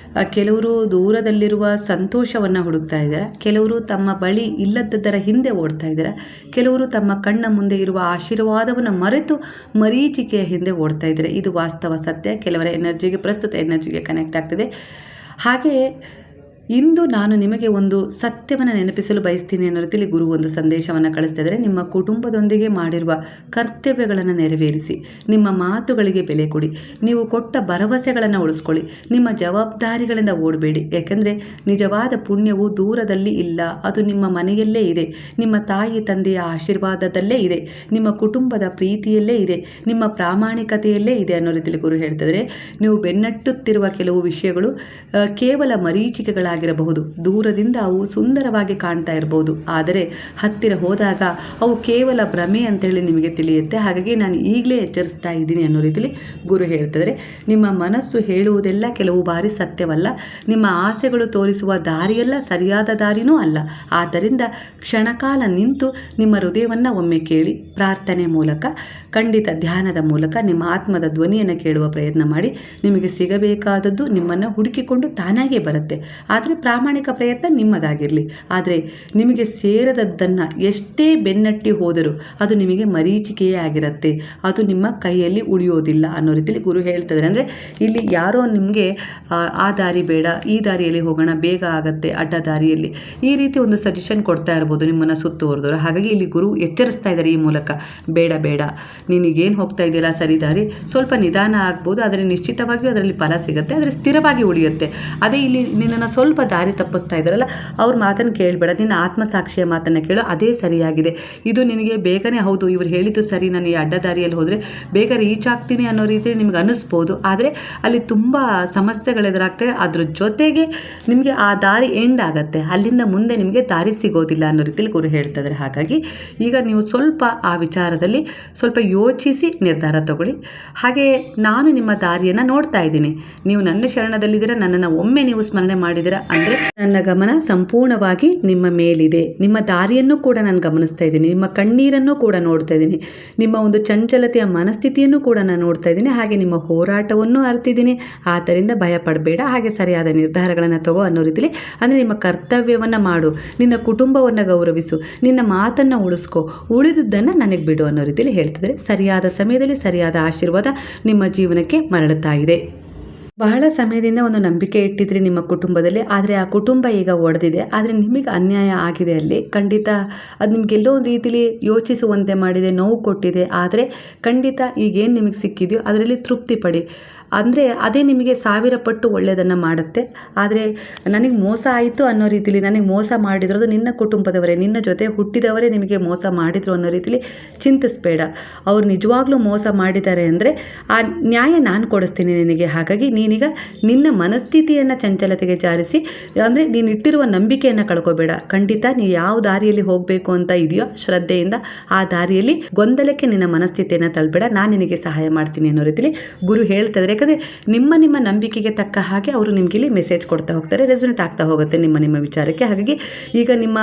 ಕೆಲವರು ದೂರದಲ್ಲಿರುವ ಸಂತೋಷವನ್ನು ಹುಡುಕ್ತಾ ಇದ್ದಾರೆ. ಕೆಲವರು ತಮ್ಮ ಬಳಿ ಇಲ್ಲದ್ದರ ಹಿಂದೆ ಓಡ್ತಾ ಇದ್ದಾರೆ. ಕೆಲವರು ತಮ್ಮ ಕಣ್ಣ ಮುಂದೆ ಇರುವ ಆಶೀರ್ವಾದವನ್ನು ಮರೆತು ಮರೀಚಿಕೆಯ ಹಿಂದೆ ಓಡ್ತಾ ಇದ್ದಾರೆ. ಇದು ವಾಸ್ತವ ಸತ್ಯ. ಕೆಲವರ ಎನರ್ಜಿಗೆ, ಪ್ರಸ್ತುತ ಎನರ್ಜಿಗೆ ಕನೆಕ್ಟ್ ಆಗ್ತಿದೆ. ಹಾಗೆ ಇಂದು ನಾನು ನಿಮಗೆ ಒಂದು ಸತ್ಯವನ್ನು ನೆನಪಿಸಲು ಬಯಸ್ತೀನಿ ಅನ್ನೋ ರೀತಿಯಲ್ಲಿ ಗುರು ಒಂದು ಸಂದೇಶವನ್ನು ಕಳಿಸ್ತಾ ಇದ್ದಾರೆ. ನಿಮ್ಮ ಕುಟುಂಬದೊಂದಿಗೆ ಮಾಡಿರುವ ಕರ್ತವ್ಯಗಳನ್ನು ನೆರವೇರಿಸಿ, ನಿಮ್ಮ ಮಾತುಗಳಿಗೆ ಬೆಲೆ ಕೊಡಿ, ನೀವು ಕೊಟ್ಟ ಭರವಸೆಗಳನ್ನು ಉಳಿಸ್ಕೊಳ್ಳಿ, ನಿಮ್ಮ ಜವಾಬ್ದಾರಿಗಳಿಂದ ಓಡಬೇಡಿ. ಯಾಕೆಂದರೆ ನಿಜವಾದ ಪುಣ್ಯವು ದೂರದಲ್ಲಿ ಇಲ್ಲ, ಅದು ನಿಮ್ಮ ಮನೆಯಲ್ಲೇ ಇದೆ, ನಿಮ್ಮ ತಾಯಿ ತಂದೆಯ ಆಶೀರ್ವಾದದಲ್ಲೇ ಇದೆ, ನಿಮ್ಮ ಕುಟುಂಬದ ಪ್ರೀತಿಯಲ್ಲೇ ಇದೆ, ನಿಮ್ಮ ಪ್ರಾಮಾಣಿಕತೆಯಲ್ಲೇ ಇದೆ ಅನ್ನೋ ರೀತಿಯಲ್ಲಿ ಗುರು ಹೇಳ್ತಿದ್ದಾರೆ. ನೀವು ಬೆನ್ನಟ್ಟುತ್ತಿರುವ ಕೆಲವು ವಿಷಯಗಳು ಕೇವಲ ಮರೀಚಿಕೆಗಳಾಗಿರಬಹುದು. ದೂರದಿಂದ ಅವು ಸುಂದರವಾಗಿ ಕಾಣ್ತಾ ಇರಬಹುದು, ಆದರೆ ಹತ್ತಿರ ಹೋದಾಗ ಅವು ಕೇವಲ ಭ್ರಮೆ ಅಂತೇಳಿ ನಿಮಗೆ ತಿಳಿಯುತ್ತೆ. ಹಾಗಾಗಿ ನಾನು ಈಗಲೇ ಎಚ್ಚರಿಸ್ತಾ ಇದ್ದೀನಿ ಅನ್ನೋ ರೀತಿಯಲ್ಲಿ ಗುರು ಹೇಳ್ತಿದ್ದಾರೆ. ನಿಮ್ಮ ಮನಸ್ಸು ಹೇಳುವುದೆಲ್ಲ ಕೆಲವು ಬಾರಿ ಸತ್ಯವಲ್ಲ. ನಿಮ್ಮ ಆಸೆಗಳು ತೋರಿಸುವ ದಾರಿಯೆಲ್ಲ ಸರಿಯಾದ ದಾರಿನೂ ಅಲ್ಲ. ಆದ್ದರಿಂದ ಕ್ಷಣಕಾಲ ನಿಂತು ನಿಮ್ಮ ಹೃದಯವನ್ನು ಒಮ್ಮೆ ಕೇಳಿ, ಪ್ರಾರ್ಥನೆ ಮೂಲಕ, ಖಂಡಿತ ಧ್ಯಾನದ ಮೂಲಕ ನಿಮ್ಮ ಆತ್ಮದ ಧ್ವನಿಯನ್ನು ಕೇಳುವ ಪ್ರಯತ್ನ ಮಾಡಿ. ನಿಮಗೆ ಸಿಗಬೇಕಾದದ್ದು ನಿಮ್ಮನ್ನು ಹುಡುಕಿಕೊಂಡು ತಾನಾಗೇ ಬರುತ್ತೆ. ಆದರೆ ಪ್ರಾಮಾಣಿಕ ಪ್ರಯತ್ನ ನಿಮ್ಮದಾಗಿರಲಿ. ಆದರೆ ನಿಮಗೆ ಸೇರದದ್ದನ್ನು ಎಷ್ಟೇ ಬೆನ್ನಟ್ಟಿ ಹೋದರೂ ಅದು ನಿಮಗೆ ಮರೀಚಿಕೆಯೇ ಆಗಿರುತ್ತೆ, ಅದು ನಿಮ್ಮ ಕೈಯಲ್ಲಿ ಉಳಿಯೋದಿಲ್ಲ ಅನ್ನೋ ರೀತಿಯಲ್ಲಿ ಗುರು ಹೇಳ್ತಿದ್ದಾರೆ. ಅಂದರೆ ಇಲ್ಲಿ ಯಾರೋ ನಿಮಗೆ ಆ ದಾರಿ ಬೇಡ, ಈ ದಾರಿಯಲ್ಲಿ ಹೋಗೋಣ, ಬೇಗ ಆಗತ್ತೆ, ಅಡ್ಡ ದಾರಿಯಲ್ಲಿ, ಈ ರೀತಿ ಒಂದು ಸಜೆಷನ್ ಕೊಡ್ತಾ ಇರ್ಬೋದು ನಿಮ್ಮನ್ನು ಸುತ್ತುವರೆದವರು. ಹಾಗಾಗಿ ಇಲ್ಲಿ ಗುರು ಎಚ್ಚರಿಸ್ತಾ ಇದ್ದಾರೆ ಈ ಮೂಲಕ, ಬೇಡ ಬೇಡ, ನೀನಿಗೇನು ಹೋಗ್ತಾ ಇದೆಯಲ್ಲ ಸರಿ ದಾರಿ, ಸ್ವಲ್ಪ ನಿಧಾನ ಆಗ್ಬೋದು, ಆದರೆ ನಿಶ್ಚಿತವಾಗಿಯೂ ಅದರಲ್ಲಿ ಫಲ ಸಿಗುತ್ತೆ, ಆದರೆ ಸ್ಥಿರವಾಗಿ ಉಳಿಯುತ್ತೆ. ಅದೇ ಇಲ್ಲಿ ನಿನ್ನನ್ನು ಸ್ವಲ್ಪ ದಾರಿ ತಪ್ಪಿಸ್ತಾ ಇದ್ದಾರಲ್ಲ, ಅವ್ರ ಮಾತನ್ನು ಕೇಳಬೇಡ, ನಿನ್ನ ಆತ್ಮಸಾಕ್ಷಿಯ ಮಾತನ್ನು ಕೇಳು, ಅದೇ ಸರಿಯಾಗಿದೆ. ಇದು ನಿನಗೆ ಬೇಗನೆ ಹೌದು ಇವ್ರು ಹೇಳಿದ್ದು ಸರಿ, ನಾನು ಈ ಅಡ್ಡ ದಾರಿಯಲ್ಲಿ ಹೋದರೆ ಬೇಗ ರೀಚ್ ಆಗ್ತೀನಿ ಅನ್ನೋ ರೀತಿ ನಿಮ್ಗೆ ಅನ್ನಿಸ್ಬೋದು. ಆದರೆ ಅಲ್ಲಿ ತುಂಬ ಸಮಸ್ಯೆಗಳೆದುರಾಗ್ತವೆ. ಅದ್ರ ಜೊತೆಗೆ ನಿಮಗೆ ಆ ದಾರಿ ಎಂಡ್ ಆಗುತ್ತೆ, ಅಲ್ಲಿಂದ ಮುಂದೆ ನಿಮಗೆ ದಾರಿ ಸಿಗೋದಿಲ್ಲ ಅನ್ನೋ ರೀತಿಯಲ್ಲಿ ಗುರು ಹೇಳ್ತಿದ್ದಾರೆ. ಹಾಗಾಗಿ ಈಗ ನೀವು ಸ್ವಲ್ಪ ಆ ವಿಚಾರದಲ್ಲಿ ಸ್ವಲ್ಪ ಯೋಚಿಸಿ ನಿರ್ಧಾರ ತಗೊಳ್ಳಿ. ಹಾಗೆ ನಾನು ನಿಮ್ಮ ದಾರಿಯನ್ನು ನೋಡ್ತಾ ಇದ್ದೀನಿ, ನೀವು ನನ್ನ ಶರಣದಲ್ಲಿದ್ದೀರಾ, ನನ್ನನ್ನು ಒಮ್ಮೆ ನೀವು ಸ್ಮರಣೆ ಮಾಡಿದ್ದೀರಾ ಅಂದರೆ ನನ್ನ ಗಮನ ಸಂಪೂರ್ಣವಾಗಿ ನಿಮ್ಮ ಮೇಲಿದೆ. ನಿಮ್ಮ ದಾರಿಯನ್ನು ಕೂಡ ನಾನು ಗಮನಿಸ್ತಾ ಇದ್ದೀನಿ, ನಿಮ್ಮ ಕಣ್ಣೀರನ್ನು ಕೂಡ ನೋಡ್ತಾ ಇದ್ದೀನಿ, ನಿಮ್ಮ ಒಂದು ಚಂಚಲತೆಯ ಮನಸ್ಥಿತಿಯನ್ನು ಕೂಡ ನಾನು ನೋಡ್ತಾ ಇದ್ದೀನಿ, ಹಾಗೆ ನಿಮ್ಮ ಹೋರಾಟವನ್ನು ಅರ್ತಿದ್ದೀನಿ. ಆದ್ದರಿಂದ ಭಯ ಪಡಬೇಡ, ಹಾಗೆ ಸರಿಯಾದ ನಿರ್ಧಾರಗಳನ್ನು ತಗೋ ಅನ್ನೋ ರೀತಿಯಲ್ಲಿ. ಅಂದರೆ ನಿಮ್ಮ ಕರ್ತವ್ಯವನ್ನು ಮಾಡು, ನಿನ್ನ ಕುಟುಂಬವನ್ನು ಗೌರವಿಸು, ನಿನ್ನ ಮಾತನ್ನು ಉಳಿಸ್ಕೊ, ಉಳಿದುದನ್ನು ನನಗೆ ಬಿಡು ಅನ್ನೋ ರೀತಿಯಲ್ಲಿ ಹೇಳ್ತಿದ್ದಾರೆ. ಸರಿಯಾದ ಸಮಯದಲ್ಲಿ ಸರಿಯಾದ ಆಶೀರ್ವಾದ ನಿಮ್ಮ ಜೀವನಕ್ಕೆ ಮರಳುತ್ತಾ ಇದೆ. ಬಹಳ ಸಮಯದಿಂದ ಒಂದು ನಂಬಿಕೆ ಇಟ್ಟಿದ್ರಿ ನಿಮ್ಮ ಕುಟುಂಬದಲ್ಲಿ, ಆದರೆ ಆ ಕುಟುಂಬ ಈಗ ಒಡೆದಿದೆ, ಆದರೆ ನಿಮಗೆ ಅನ್ಯಾಯ ಆಗಿದೆ. ಅಲ್ಲಿ ಖಂಡಿತ ಅದು ನಿಮಗೆಲ್ಲೋ ಒಂದು ರೀತಿಲಿ ಯೋಚಿಸುವಂತೆ ಮಾಡಿದೆ, ನೋವು ಕೊಟ್ಟಿದೆ. ಆದರೆ ಖಂಡಿತ ಈಗೇನು ನಿಮಗೆ ಸಿಕ್ಕಿದೆಯೋ ಅದರಲ್ಲಿ ತೃಪ್ತಿ ಪಡಿ. ಅಂದರೆ ಅದೇ ನಿಮಗೆ 1000 ಪಟ್ಟು ಒಳ್ಳೆಯದನ್ನು ಮಾಡುತ್ತೆ. ಆದರೆ ನನಗೆ ಮೋಸ ಆಯಿತು ಅನ್ನೋ ರೀತಿಲಿ, ನನಗೆ ಮೋಸ ಮಾಡಿದ್ರದು ನಿನ್ನ ಕುಟುಂಬದವರೇ, ನಿನ್ನ ಜೊತೆ ಹುಟ್ಟಿದವರೇ ನಿಮಗೆ ಮೋಸ ಮಾಡಿದರು ಅನ್ನೋ ರೀತಿಲಿ ಚಿಂತಿಸಬೇಡ. ಅವ್ರು ನಿಜವಾಗ್ಲೂ ಮೋಸ ಮಾಡಿದ್ದಾರೆ ಅಂದರೆ ಆ ನ್ಯಾಯ ನಾನು ಕೊಡಿಸ್ತೀನಿ ನಿನಗೆ. ಹಾಗಾಗಿ ನೀನೀಗ ನಿನ್ನ ಮನಸ್ಥಿತಿಯನ್ನು ಚಂಚಲತೆಗೆ ಜಾರಿಸಿ, ಅಂದರೆ ನೀನು ಇಟ್ಟಿರುವ ನಂಬಿಕೆಯನ್ನು ಕಳ್ಕೊಬೇಡ. ಖಂಡಿತ ನೀ ಯಾವ ದಾರಿಯಲ್ಲಿ ಹೋಗಬೇಕು ಅಂತ ಇದೆಯೋ ಶ್ರದ್ಧೆಯಿಂದ ಆ ದಾರಿಯಲ್ಲಿ ಗೊಂದಲಕ್ಕೆ ನಿನ್ನ ಮನಸ್ಥಿತಿಯನ್ನು ತಳ್ಳಬೇಡ, ನಾನು ನಿನಗೆ ಸಹಾಯ ಮಾಡ್ತೀನಿ ಅನ್ನೋ ರೀತಿಯಲ್ಲಿ ಗುರು ಹೇಳ್ತಿದ್ದಾರೆ. ಯಾಕಂದರೆ ನಿಮ್ಮ ನಂಬಿಕೆಗೆ ತಕ್ಕ ಹಾಗೆ ಅವರು ನಿಮಗೆ ಇಲ್ಲಿ ಮೆಸೇಜ್ ಕೊಡ್ತಾ ಹೋಗ್ತಾರೆ, ರೆಸೊನೇಟ್ ಆಗ್ತಾ ಹೋಗುತ್ತೆ ನಿಮ್ಮ ವಿಚಾರಕ್ಕೆ. ಹಾಗಾಗಿ ಈಗ ನಿಮ್ಮ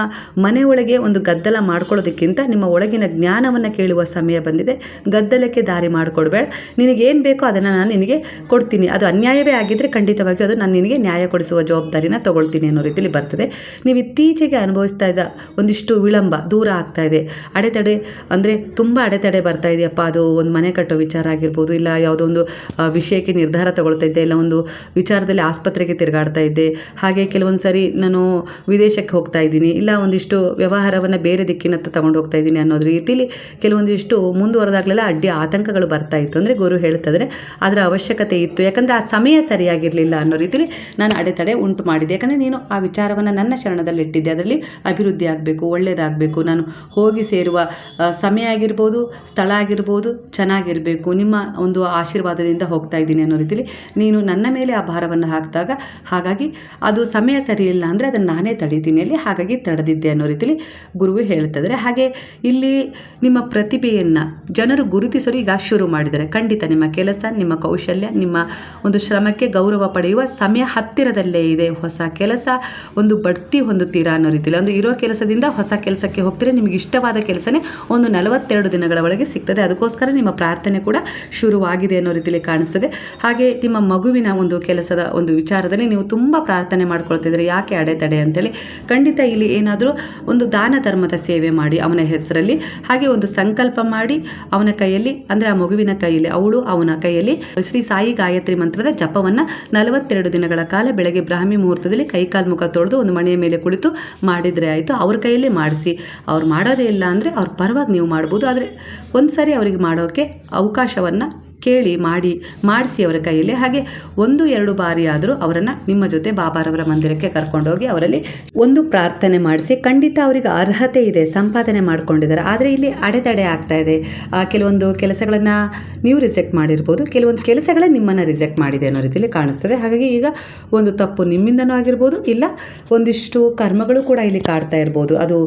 ಮನೆಯೊಳಗೆ ಒಂದು ಗದ್ದಲ ಮಾಡ್ಕೊಳ್ಳೋದಕ್ಕಿಂತ ನಿಮ್ಮ ಒಳಗಿನ ಜ್ಞಾನವನ್ನು ಕೇಳುವ ಸಮಯ ಬಂದಿದೆ. ಗದ್ದಲಕ್ಕೆ ದಾರಿ ಮಾಡಿಕೊಡ್ಬೇಡ, ನಿನಗೇನು ಬೇಕೋ ಅದನ್ನು ನಾನು ನಿನಗೆ ಕೊಡ್ತೀನಿ. ಅದು ಅನ್ಯಾಯವೇ ಆಗಿದ್ದರೆ ಖಂಡಿತವಾಗಿಯೂ ಅದು ನಾನು ನಿನಗೆ ನ್ಯಾಯ ಕೊಡಿಸುವ ಜವಾಬ್ದಾರಿನ ತಗೊಳ್ತೀನಿ ಅನ್ನೋ ರೀತಿಯಲ್ಲಿ ಬರ್ತದೆ. ನೀವು ಇತ್ತೀಚೆಗೆ ಅನುಭವಿಸ್ತಾ ಇದ್ದ ಒಂದಿಷ್ಟು ವಿಳಂಬ ದೂರ ಆಗ್ತಾ ಇದೆ. ಅಡೆತಡೆ ಅಂದರೆ ತುಂಬ ಅಡೆತಡೆ ಬರ್ತಾ ಇದೆಯಪ್ಪ, ಅದು ಒಂದು ಮನೆ ಕಟ್ಟೋ ವಿಚಾರ ಆಗಿರ್ಬೋದು, ಇಲ್ಲ ಯಾವುದೋ ಒಂದು ವಿಷಯಕ್ಕೆ ನಿರ್ಧಾರ ತಗೊಳ್ತಾ ಇದ್ದೆ, ಇಲ್ಲ ಒಂದು ವಿಚಾರದಲ್ಲಿ ಆಸ್ಪತ್ರೆಗೆ ತಿರುಗಾಡ್ತಾ ಇದ್ದೆ, ಹಾಗೆ ಕೆಲವೊಂದು ಸರಿ ನಾನು ವಿದೇಶಕ್ಕೆ ಹೋಗ್ತಾ ಇದ್ದೀನಿ, ಇಲ್ಲ ಒಂದಿಷ್ಟು ವ್ಯವಹಾರವನ್ನು ಬೇರೆ ದಿಕ್ಕಿನತ್ತ ತಗೊಂಡು ಹೋಗ್ತಾ ಇದ್ದೀನಿ ಅನ್ನೋದು ರೀತಿಯಲ್ಲಿ ಕೆಲವೊಂದಿಷ್ಟು ಮುಂದುವರೆದಾಗಲೆಲ್ಲ ಅಡ್ಡಿ ಆತಂಕಗಳು ಬರ್ತಾ ಇತ್ತು. ಅಂದರೆ ಗುರು ಹೇಳ್ತಿದ್ರೆ ಅದರ ಅವಶ್ಯಕತೆ ಇತ್ತು, ಯಾಕಂದರೆ ಆ ಸಮಯ ಸರಿಯಾಗಿರಲಿಲ್ಲ ಅನ್ನೋ ರೀತಿಯಲ್ಲಿ ನಾನು ಅಡೆತಡೆ ಉಂಟು ಮಾಡಿದೆ. ಯಾಕಂದರೆ ನೀನು ಆ ವಿಚಾರವನ್ನು ನನ್ನ ಶರಣದಲ್ಲಿ ಇಟ್ಟಿದ್ದೆ, ಅದರಲ್ಲಿ ಅಭಿವೃದ್ಧಿ ಆಗಬೇಕು, ಒಳ್ಳೆಯದಾಗಬೇಕು, ನಾನು ಹೋಗಿ ಸೇರುವ ಸಮಯ ಆಗಿರ್ಬೋದು, ಸ್ಥಳ ಆಗಿರ್ಬೋದು ಚೆನ್ನಾಗಿರಬೇಕು, ನಿಮ್ಮ ಒಂದು ಆಶೀರ್ವಾದದಿಂದ ಹೋಗ್ತಾ ಇದ್ದೀನಿ ಅನ್ನೋ ರೀತಿಯಲ್ಲಿ ನೀನು ನನ್ನ ಮೇಲೆ ಆ ಭಾರವನ್ನು ಹಾಕಿದಾಗ, ಹಾಗಾಗಿ ಅದು ಸಮಯ ಸರಿಯಿಲ್ಲ ಅಂದರೆ ಅದನ್ನು ನಾನೇ ತಡೀತೀನಿ ಅಲ್ಲಿ, ಹಾಗಾಗಿ ತಡೆದಿದ್ದೆ ಅನ್ನೋ ರೀತಿಯಲ್ಲಿ ಗುರುವು ಹೇಳ್ತಿದ್ದಾರೆ. ಹಾಗೆ ಇಲ್ಲಿ ನಿಮ್ಮ ಪ್ರತಿಭೆಯನ್ನು ಜನರು ಗುರುತಿಸಲು ಈಗ ಶುರು ಮಾಡಿದ್ದಾರೆ. ಖಂಡಿತ ನಿಮ್ಮ ಕೆಲಸ, ನಿಮ್ಮ ಕೌಶಲ್ಯ, ನಿಮ್ಮ ಒಂದು ಶ್ರಮಕ್ಕೆ ಗೌರವ ಪಡೆಯುವ ಸಮಯ ಹತ್ತಿರದಲ್ಲೇ ಇದೆ. ಹೊಸ ಕೆಲಸ ಒಂದು ಬಡ್ತಿ ಹೊಂದುತ್ತೀರಾ ಅನ್ನೋ ರೀತಿಯಲ್ಲಿ, ಒಂದು ಇರೋ ಕೆಲಸದಿಂದ ಹೊಸ ಕೆಲಸಕ್ಕೆ ಹೋಗ್ತೀರಾ, ನಿಮಗೆ ಇಷ್ಟವಾದ ಕೆಲಸನೇ ಒಂದು 42 ದಿನಗಳ ಒಳಗೆ ಸಿಗ್ತದೆ. ಅದಕ್ಕೋಸ್ಕರ ನಿಮ್ಮ ಪ್ರಾರ್ಥನೆ ಕೂಡ ಶುರುವಾಗಿದೆ ಅನ್ನೋ ರೀತಿಯಲ್ಲಿ ಕಾಣಿಸ್ತದೆ. ಹಾಗೆ ನಿಮ್ಮ ಮಗುವಿನ ಒಂದು ಕೆಲಸದ ಒಂದು ವಿಚಾರದಲ್ಲಿ ನೀವು ತುಂಬ ಪ್ರಾರ್ಥನೆ ಮಾಡ್ಕೊಳ್ತಿದ್ರೆ ಯಾಕೆ ಅಡೆತಡೆ ಅಂತೇಳಿ, ಖಂಡಿತ ಇಲ್ಲಿ ಏನಾದರೂ ಒಂದು ದಾನ ಧರ್ಮದ ಸೇವೆ ಮಾಡಿ ಅವನ ಹೆಸರಲ್ಲಿ, ಹಾಗೆ ಒಂದು ಸಂಕಲ್ಪ ಮಾಡಿ ಅವನ ಕೈಯಲ್ಲಿ, ಅಂದರೆ ಆ ಮಗುವಿನ ಕೈಯಲ್ಲಿ, ಅವನ ಕೈಯಲ್ಲಿ ಶ್ರೀ ಸಾಯಿ ಗಾಯತ್ರಿ ಮಂತ್ರದ ಜಪವನ್ನು 42 ದಿನಗಳ ಕಾಲ ಬೆಳಗ್ಗೆ ಬ್ರಾಹ್ಮಿ ಮುಹೂರ್ತದಲ್ಲಿ ಕೈಕಾಲು ಮುಖ ತೊಳೆದು ಒಂದು ಮಣೆಯ ಮೇಲೆ ಕುಳಿತು ಮಾಡಿದರೆ ಆಯಿತು. ಅವ್ರ ಕೈಯಲ್ಲಿ ಮಾಡಿಸಿ, ಅವ್ರು ಮಾಡೋದೇ ಇಲ್ಲ ಅಂದರೆ ಅವ್ರ ಪರವಾಗಿ ನೀವು ಮಾಡ್ಬೋದು. ಆದರೆ ಒಂದು ಸಾರಿ ಅವರಿಗೆ ಮಾಡೋಕ್ಕೆ ಅವಕಾಶವನ್ನು ಕೇಳಿ ಮಾಡಿಸಿ ಅವರ ಕೈಯಲ್ಲಿ. ಹಾಗೆ 1-2 ಬಾರಿ ಆದರೂ ಅವರನ್ನು ನಿಮ್ಮ ಜೊತೆ ಬಾಬಾರವರ ಮಂದಿರಕ್ಕೆ ಕರ್ಕೊಂಡೋಗಿ ಅವರಲ್ಲಿ ಒಂದು ಪ್ರಾರ್ಥನೆ ಮಾಡಿಸಿ. ಖಂಡಿತ ಅವರಿಗೆ ಅರ್ಹತೆ ಇದೆ, ಸಂಪಾದನೆ ಮಾಡ್ಕೊಂಡಿದ್ದಾರೆ, ಆದರೆ ಇಲ್ಲಿ ಅಡೆತಡೆ ಆಗ್ತಾ ಇದೆ. ಕೆಲವೊಂದು ಕೆಲಸಗಳನ್ನು ನೀವು ರಿಜೆಕ್ಟ್ ಮಾಡಿರ್ಬೋದು, ಕೆಲವೊಂದು ಕೆಲಸಗಳೇ ನಿಮ್ಮನ್ನು ರಿಜೆಕ್ಟ್ ಮಾಡಿದೆ ಅನ್ನೋ ರೀತಿಯಲ್ಲಿ ಕಾಣಿಸ್ತದೆ. ಹಾಗಾಗಿ ಈಗ ಒಂದು ತಪ್ಪು ನಿಮ್ಮಿಂದನೂ ಆಗಿರ್ಬೋದು, ಇಲ್ಲ ಒಂದಿಷ್ಟು ಕರ್ಮಗಳು ಕೂಡ ಇಲ್ಲಿ ಕಾಡ್ತಾ ಇರ್ಬೋದು. ಅದು